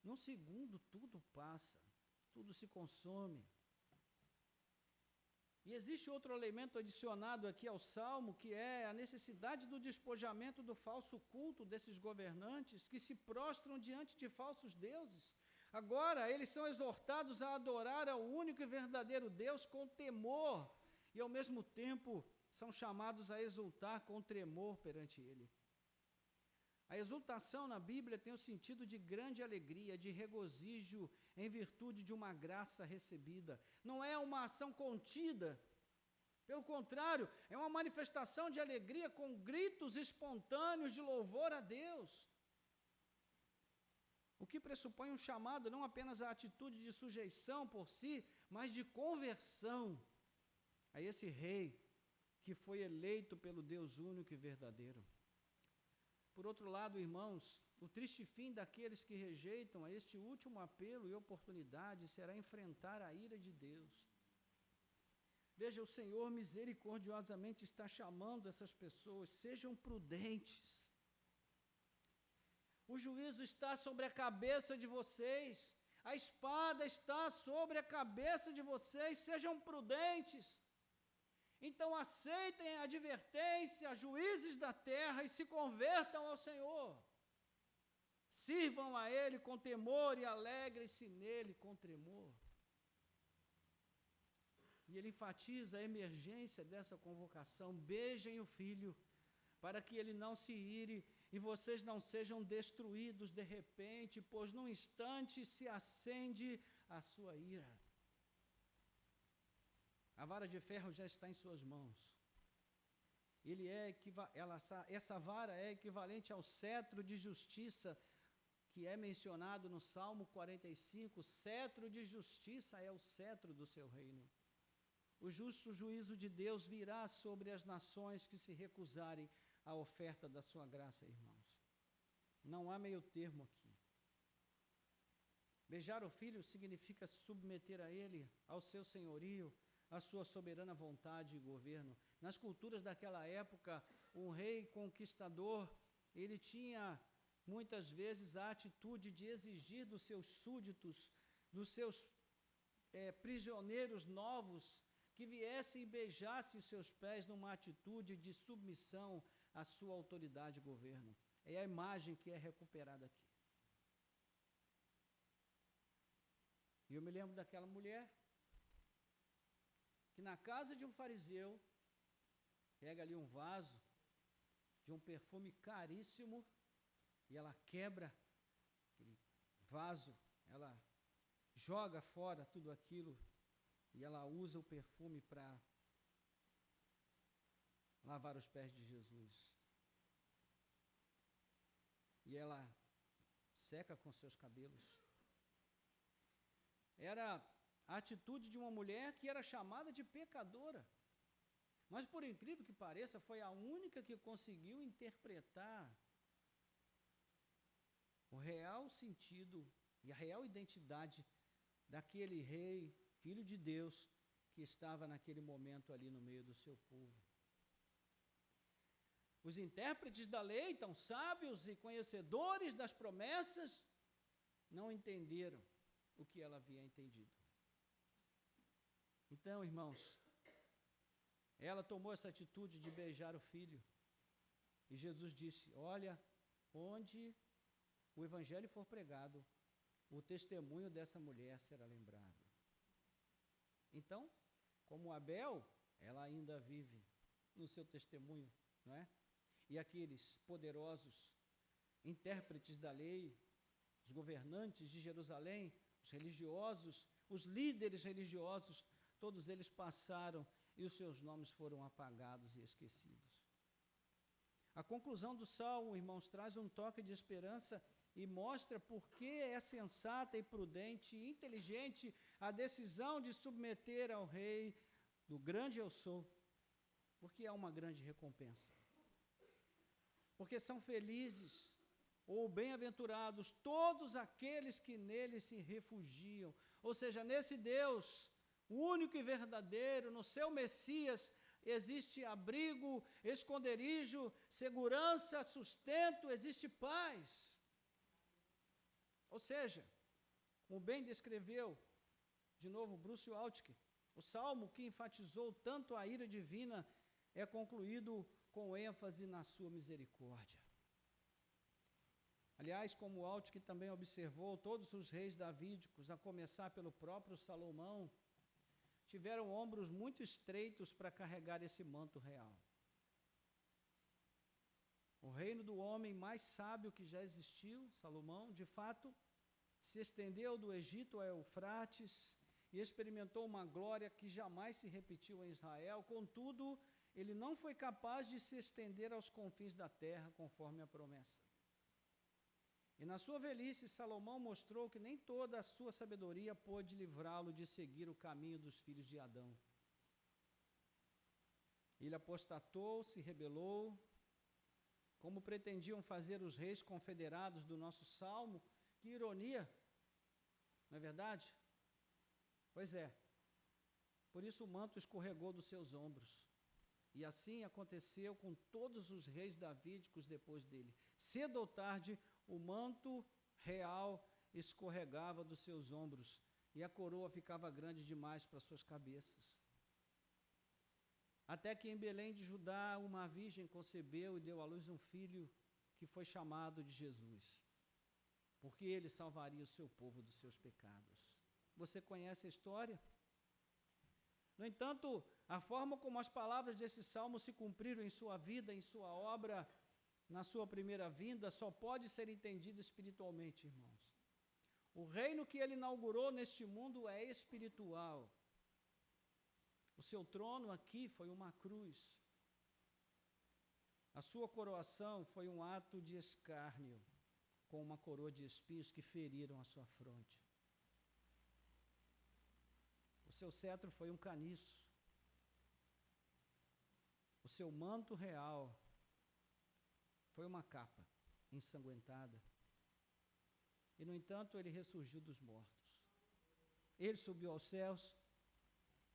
Num segundo, tudo passa, tudo se consome. E existe outro elemento adicionado aqui ao Salmo, que é a necessidade do despojamento do falso culto desses governantes que se prostram diante de falsos deuses. Agora, eles são exortados a adorar ao único e verdadeiro Deus com temor, e ao mesmo tempo são chamados a exultar com tremor perante Ele. A exultação na Bíblia tem o sentido de grande alegria, de regozijo em virtude de uma graça recebida. Não é uma ação contida. Pelo contrário, é uma manifestação de alegria com gritos espontâneos de louvor a Deus. O que pressupõe um chamado não apenas à atitude de sujeição por si, mas de conversão a esse rei que foi eleito pelo Deus único e verdadeiro. Por outro lado, irmãos, o triste fim daqueles que rejeitam a este último apelo e oportunidade será enfrentar a ira de Deus. Veja, o Senhor misericordiosamente está chamando essas pessoas, sejam prudentes. O juízo está sobre a cabeça de vocês, a espada está sobre a cabeça de vocês, sejam prudentes. Então aceitem a advertência, juízes da terra, e se convertam ao Senhor. Sirvam a Ele com temor e alegrem-se nele com tremor. E ele enfatiza a emergência dessa convocação. Beijem o Filho, para que ele não se ire e vocês não sejam destruídos de repente, pois num instante se acende a sua ira. A vara de ferro já está em suas mãos. Essa vara é equivalente ao cetro de justiça que é mencionado no Salmo 45, cetro de justiça é o cetro do seu reino. O justo juízo de Deus virá sobre as nações que se recusarem à oferta da sua graça, irmãos. Não há meio termo aqui. Beijar o filho significa submeter a ele, ao seu senhorio, à sua soberana vontade e governo. Nas culturas daquela época, um rei conquistador, ele tinha muitas vezes a atitude de exigir dos seus súditos, dos seus prisioneiros novos, que viessem e beijassem os seus pés numa atitude de submissão à sua autoridade e governo. É a imagem que é recuperada aqui. E eu me lembro daquela mulher que na casa de um fariseu pega ali um vaso de um perfume caríssimo e ela quebra aquele vaso, ela joga fora tudo aquilo e ela usa o perfume para lavar os pés de Jesus. E ela seca com seus cabelos. Era a atitude de uma mulher que era chamada de pecadora. Mas, por incrível que pareça, foi a única que conseguiu interpretar o real sentido e a real identidade daquele rei, filho de Deus, que estava naquele momento ali no meio do seu povo. Os intérpretes da lei, tão sábios e conhecedores das promessas, não entenderam o que ela havia entendido. Então, irmãos, ela tomou essa atitude de beijar o filho. E Jesus disse: olha, onde o evangelho for pregado, o testemunho dessa mulher será lembrado. Então, como Abel, ela ainda vive no seu testemunho, não é? E aqueles poderosos intérpretes da lei, os governantes de Jerusalém, os religiosos, os líderes religiosos, todos eles passaram e os seus nomes foram apagados e esquecidos. A conclusão do Salmo, irmãos, traz um toque de esperança e mostra por que é sensata e prudente e inteligente a decisão de submeter ao rei do grande eu sou, porque há uma grande recompensa. Porque são felizes ou bem-aventurados todos aqueles que nele se refugiam. Ou seja, nesse Deus, o único e verdadeiro, no seu Messias, existe abrigo, esconderijo, segurança, sustento, existe paz. Ou seja, como bem descreveu, de novo, Bruce Waltke, o salmo que enfatizou tanto a ira divina é concluído com ênfase na sua misericórdia. Aliás, como Waltke também observou, todos os reis davídicos, a começar pelo próprio Salomão, tiveram ombros muito estreitos para carregar esse manto real. O reino do homem mais sábio que já existiu, Salomão, de fato, se estendeu do Egito ao Eufrates e experimentou uma glória que jamais se repetiu em Israel. Contudo, ele não foi capaz de se estender aos confins da terra, conforme a promessa. E na sua velhice, Salomão mostrou que nem toda a sua sabedoria pôde livrá-lo de seguir o caminho dos filhos de Adão. Ele apostatou, se rebelou, como pretendiam fazer os reis confederados do nosso salmo. Que ironia, não é verdade? Pois é. Por isso o manto escorregou dos seus ombros. E assim aconteceu com todos os reis davídicos depois dele. Cedo ou tarde, o manto real escorregava dos seus ombros e a coroa ficava grande demais para suas cabeças. Até que em Belém de Judá, uma virgem concebeu e deu à luz um filho que foi chamado de Jesus, porque ele salvaria o seu povo dos seus pecados. Você conhece a história? No entanto, a forma como as palavras desse salmo se cumpriram em sua vida, em sua obra, na sua primeira vinda, só pode ser entendido espiritualmente, irmãos. O reino que ele inaugurou neste mundo é espiritual. O seu trono aqui foi uma cruz. A sua coroação foi um ato de escárnio. com uma coroa de espinhos que feriram a sua fronte. O seu cetro foi um caniço. O seu manto real foi uma capa ensanguentada. E, no entanto, ele ressurgiu dos mortos. Ele subiu aos céus,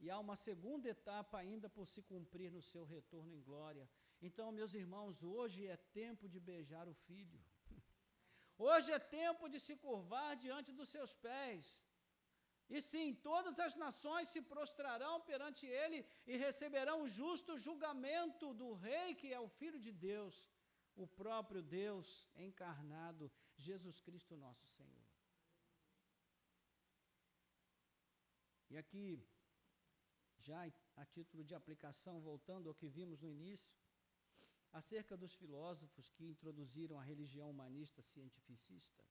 e há uma segunda etapa ainda por se cumprir no seu retorno em glória. Então, meus irmãos, hoje é tempo de beijar o Filho. Hoje é tempo de se curvar diante dos seus pés. E sim, todas as nações se prostrarão perante ele e receberão o justo julgamento do Rei, que é o Filho de Deus, o próprio Deus encarnado, Jesus Cristo nosso Senhor. E aqui, já a título de aplicação, voltando ao que vimos no início, acerca dos filósofos que introduziram a religião humanista cientificista,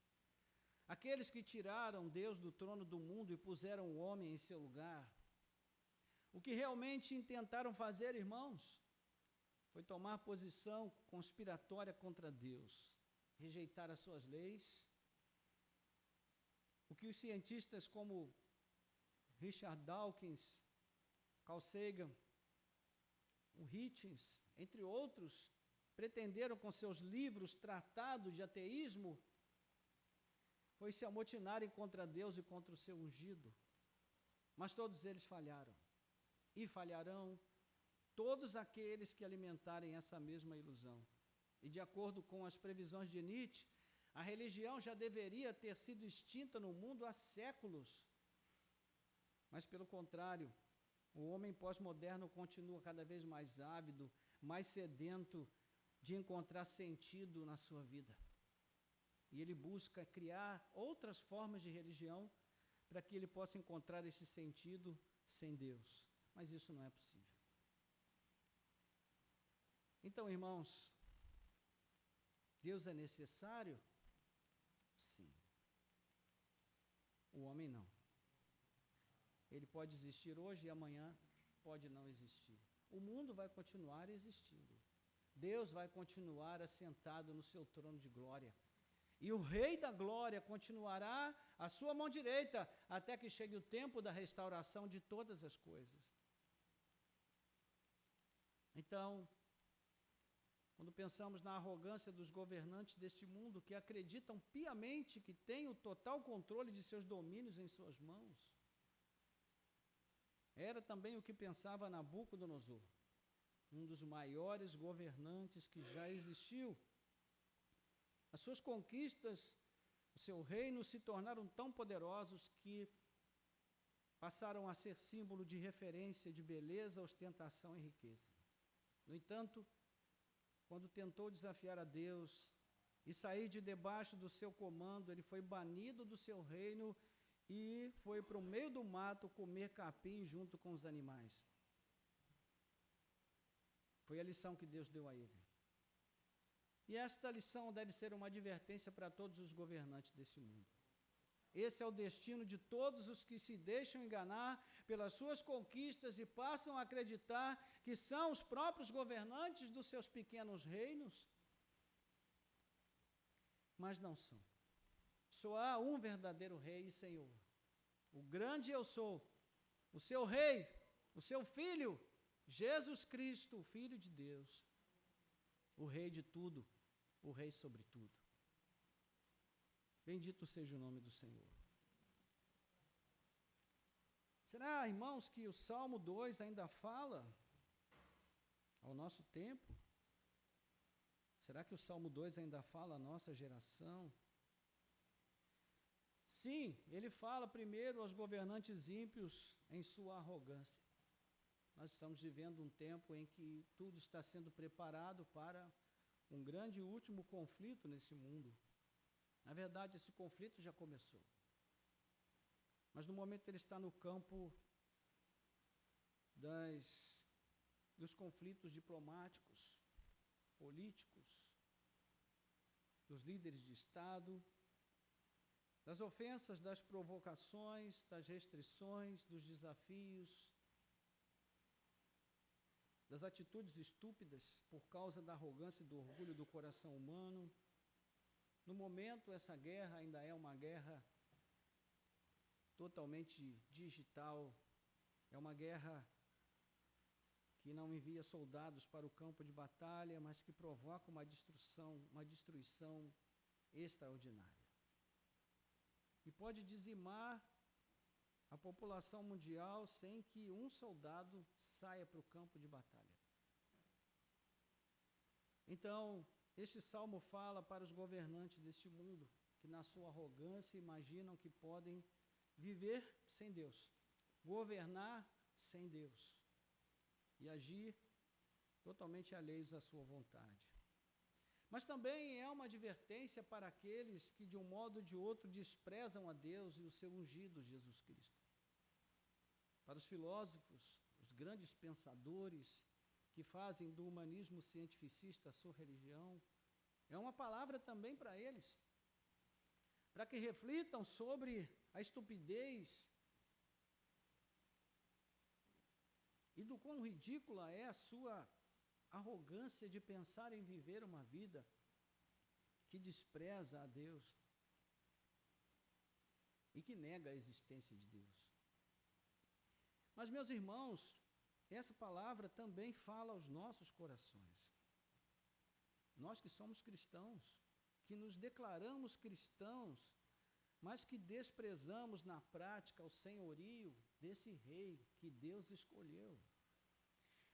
aqueles que tiraram Deus do trono do mundo e puseram o homem em seu lugar. O que realmente intentaram fazer, irmãos, foi tomar posição conspiratória contra Deus, rejeitar as suas leis. O que os cientistas como Richard Dawkins, Carl Sagan, o Hitchens, entre outros, pretenderam com seus livros tratados de ateísmo, foi se amotinarem contra Deus e contra o seu ungido. Mas todos eles falharam. E falharão todos aqueles que alimentarem essa mesma ilusão. E de acordo com as previsões de Nietzsche, a religião já deveria ter sido extinta no mundo há séculos. Mas, pelo contrário, o homem pós-moderno continua cada vez mais ávido, mais sedento de encontrar sentido na sua vida. E ele busca criar outras formas de religião para que ele possa encontrar esse sentido sem Deus. Mas isso não é possível. Então, irmãos, Deus é necessário? Sim. O homem não. Ele pode existir hoje e amanhã pode não existir. O mundo vai continuar existindo. Deus vai continuar assentado no seu trono de glória. E o Rei da Glória continuará à sua mão direita, até que chegue o tempo da restauração de todas as coisas. Então, quando pensamos na arrogância dos governantes deste mundo, que acreditam piamente que têm o total controle de seus domínios em suas mãos, era também o que pensava Nabucodonosor, um dos maiores governantes que já existiu. As suas conquistas, o seu reino se tornaram tão poderosos que passaram a ser símbolo de referência de beleza, ostentação e riqueza. No entanto, quando tentou desafiar a Deus e sair de debaixo do seu comando, ele foi banido do seu reino e foi para o meio do mato comer capim junto com os animais. Foi a lição que Deus deu a ele. E esta lição deve ser uma advertência para todos os governantes desse mundo. Esse é o destino de todos os que se deixam enganar pelas suas conquistas e passam a acreditar que são os próprios governantes dos seus pequenos reinos, mas não são. Só há um verdadeiro Rei e Senhor. O grande eu sou, o seu Rei, o seu Filho, Jesus Cristo, o Filho de Deus, o Rei de tudo, o Rei sobre tudo. Bendito seja o nome do Senhor. Será, irmãos, que o Salmo 2 ainda fala ao nosso tempo? Será que o Salmo 2 ainda fala à nossa geração? Sim, ele fala primeiro aos governantes ímpios em sua arrogância. Nós estamos vivendo um tempo em que tudo está sendo preparado para um grande e último conflito nesse mundo. Na verdade, esse conflito já começou. Mas no momento ele está no campo dos conflitos diplomáticos, políticos, dos líderes de Estado, das ofensas, das provocações, das restrições, dos desafios, das atitudes estúpidas por causa da arrogância e do orgulho do coração humano. No momento, essa guerra ainda é uma guerra totalmente digital, é uma guerra que não envia soldados para o campo de batalha, mas que provoca uma destruição extraordinária. E pode dizimar a população mundial sem que um soldado saia para o campo de batalha. Então, este salmo fala para os governantes deste mundo, que na sua arrogância imaginam que podem viver sem Deus, governar sem Deus e agir totalmente alheios à sua vontade. Mas também é uma advertência para aqueles que, de um modo ou de outro, desprezam a Deus e o seu ungido, Jesus Cristo. Para os filósofos, os grandes pensadores que fazem do humanismo cientificista a sua religião, é uma palavra também para eles, para que reflitam sobre a estupidez e do quão ridícula é a sua arrogância de pensar em viver uma vida que despreza a Deus e que nega a existência de Deus. Mas, meus irmãos, essa palavra também fala aos nossos corações. Nós que somos cristãos, que nos declaramos cristãos, mas que desprezamos na prática o senhorio desse rei que Deus escolheu.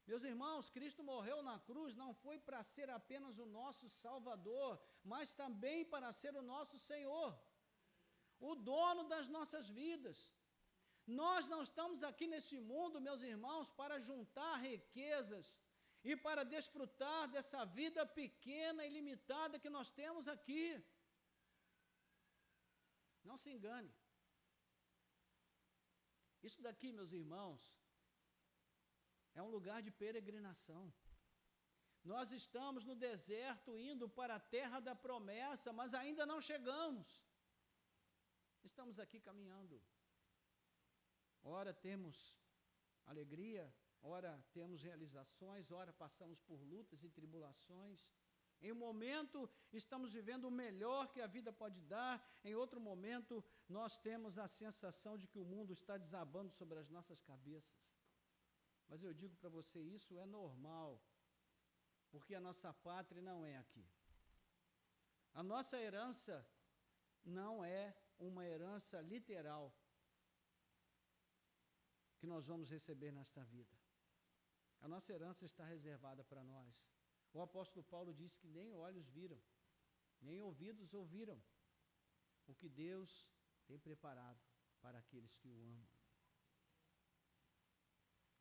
Meus irmãos, Cristo morreu na cruz não foi para ser apenas o nosso Salvador, mas também para ser o nosso Senhor, o dono das nossas vidas. Nós não estamos aqui neste mundo, meus irmãos, para juntar riquezas e para desfrutar dessa vida pequena e limitada que nós temos aqui. Não se engane. Isso daqui, meus irmãos, é um lugar de peregrinação. Nós estamos no deserto indo para a terra da promessa, mas ainda não chegamos. Estamos aqui caminhando. Ora temos alegria, ora temos realizações, ora passamos por lutas e tribulações. Em um momento estamos vivendo o melhor que a vida pode dar, em outro momento nós temos a sensação de que o mundo está desabando sobre as nossas cabeças. Mas eu digo para você, isso é normal, porque a nossa pátria não é aqui. A nossa herança não é uma herança literal que nós vamos receber nesta vida. A nossa herança está reservada para nós. O apóstolo Paulo disse que nem olhos viram, nem ouvidos ouviram o que Deus tem preparado para aqueles que o amam.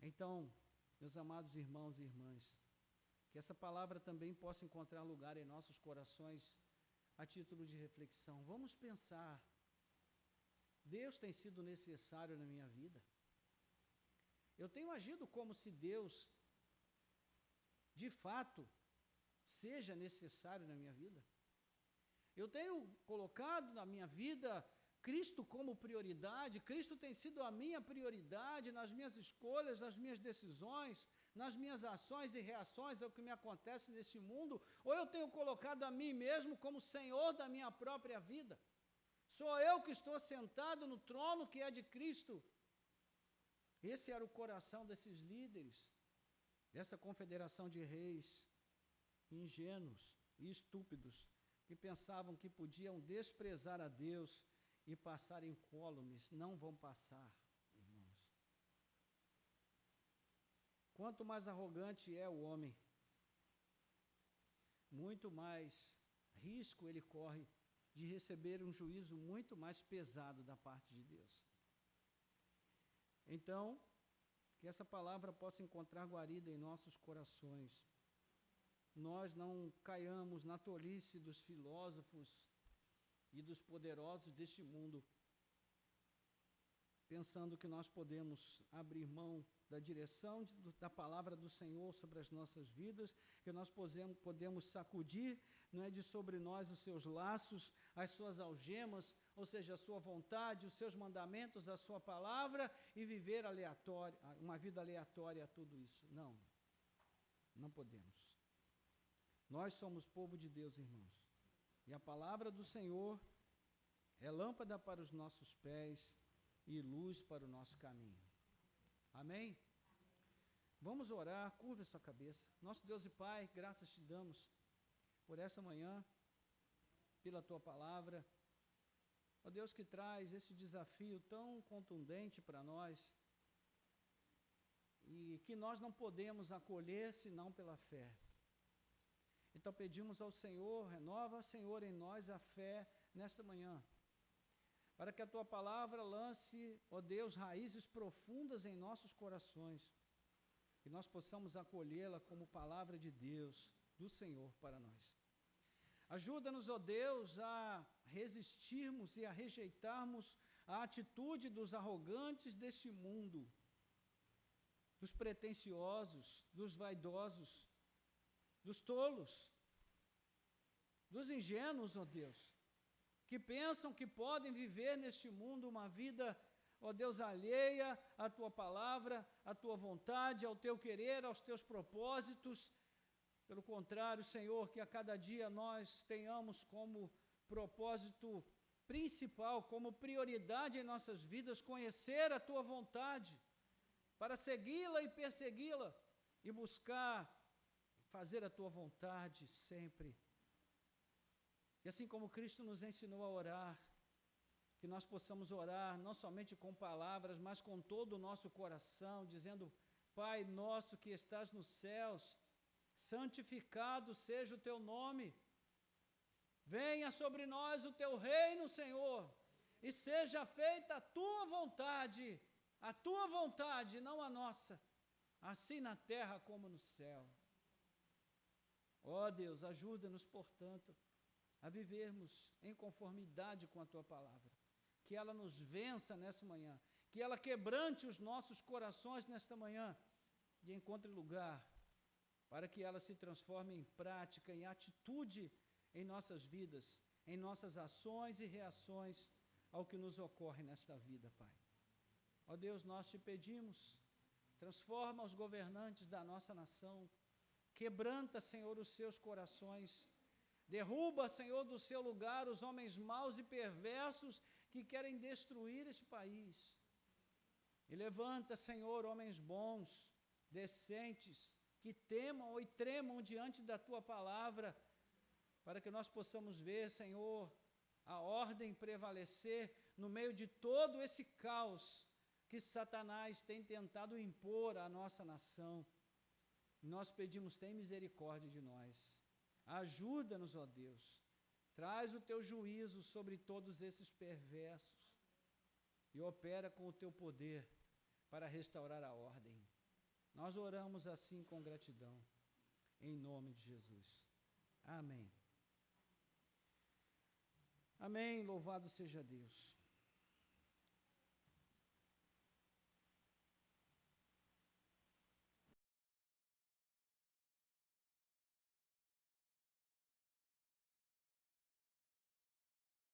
Então, meus amados irmãos e irmãs, que essa palavra também possa encontrar lugar em nossos corações a título de reflexão. Vamos pensar, Deus tem sido necessário na minha vida? Eu tenho agido como se Deus, de fato, seja necessário na minha vida? Eu tenho colocado na minha vida Cristo como prioridade, Cristo tem sido a minha prioridade nas minhas escolhas, nas minhas decisões, nas minhas ações e reações ao que me acontece nesse mundo, ou eu tenho colocado a mim mesmo como Senhor da minha própria vida? Sou eu que estou sentado no trono que é de Cristo. Esse era o coração desses líderes, dessa confederação de reis, ingênuos e estúpidos, que pensavam que podiam desprezar a Deus e passar incólumes. Não vão passar, irmãos. Quanto mais arrogante é o homem, muito mais risco ele corre de receber um juízo muito mais pesado da parte de Deus. Então, que essa palavra possa encontrar guarida em nossos corações. Nós não caiamos na tolice dos filósofos e dos poderosos deste mundo, pensando que nós podemos abrir mão da direção da palavra do Senhor sobre as nossas vidas, que nós podemos sacudir, não é, de sobre nós os seus laços, as suas algemas, ou seja, a sua vontade, os seus mandamentos, a sua palavra, e viver uma vida aleatória a tudo isso. Não, não podemos. Nós somos povo de Deus, irmãos. E a palavra do Senhor é lâmpada para os nossos pés e luz para o nosso caminho. Amém? Vamos orar, curva a sua cabeça. Nosso Deus e Pai, graças te damos por essa manhã, pela tua palavra. Ó Deus, que traz esse desafio tão contundente para nós e que nós não podemos acolher senão pela fé. Então pedimos ao Senhor, renova, Senhor, em nós a fé nesta manhã, para que a tua palavra lance, ó Deus, raízes profundas em nossos corações, que nós possamos acolhê-la como palavra de Deus, do Senhor para nós. Ajuda-nos, ó Deus, a resistirmos e a rejeitarmos a atitude dos arrogantes deste mundo, dos pretensiosos, dos vaidosos, dos tolos, dos ingênuos, ó Deus, que pensam que podem viver neste mundo uma vida, ó Deus, alheia à tua palavra, à tua vontade, ao teu querer, aos teus propósitos. Pelo contrário, Senhor, que a cada dia nós tenhamos como propósito principal, como prioridade em nossas vidas, conhecer a tua vontade, para segui-la e persegui-la, e buscar fazer a tua vontade sempre. E assim como Cristo nos ensinou a orar, que nós possamos orar não somente com palavras, mas com todo o nosso coração, dizendo: Pai nosso que estás nos céus, santificado seja o teu nome, venha sobre nós o teu reino, Senhor, e seja feita a tua vontade, não a nossa, assim na terra como no céu. Ó Deus, ajuda-nos, portanto, a vivermos em conformidade com a tua palavra, que ela nos vença nessa manhã, que ela quebrante os nossos corações nesta manhã e encontre lugar para que ela se transforme em prática, em atitude em nossas vidas, em nossas ações e reações ao que nos ocorre nesta vida, Pai. Ó Deus, nós te pedimos, transforma os governantes da nossa nação, quebranta, Senhor, os seus corações, derruba, Senhor, do seu lugar os homens maus e perversos que querem destruir este país. E levanta, Senhor, homens bons, decentes, que temam e tremam diante da tua palavra, para que nós possamos ver, Senhor, a ordem prevalecer no meio de todo esse caos que Satanás tem tentado impor à nossa nação. Nós pedimos, tem misericórdia de nós. Ajuda-nos, ó Deus. Traz o teu juízo sobre todos esses perversos e opera com o teu poder para restaurar a ordem. Nós oramos assim com gratidão, em nome de Jesus. Amém. Amém, louvado seja Deus.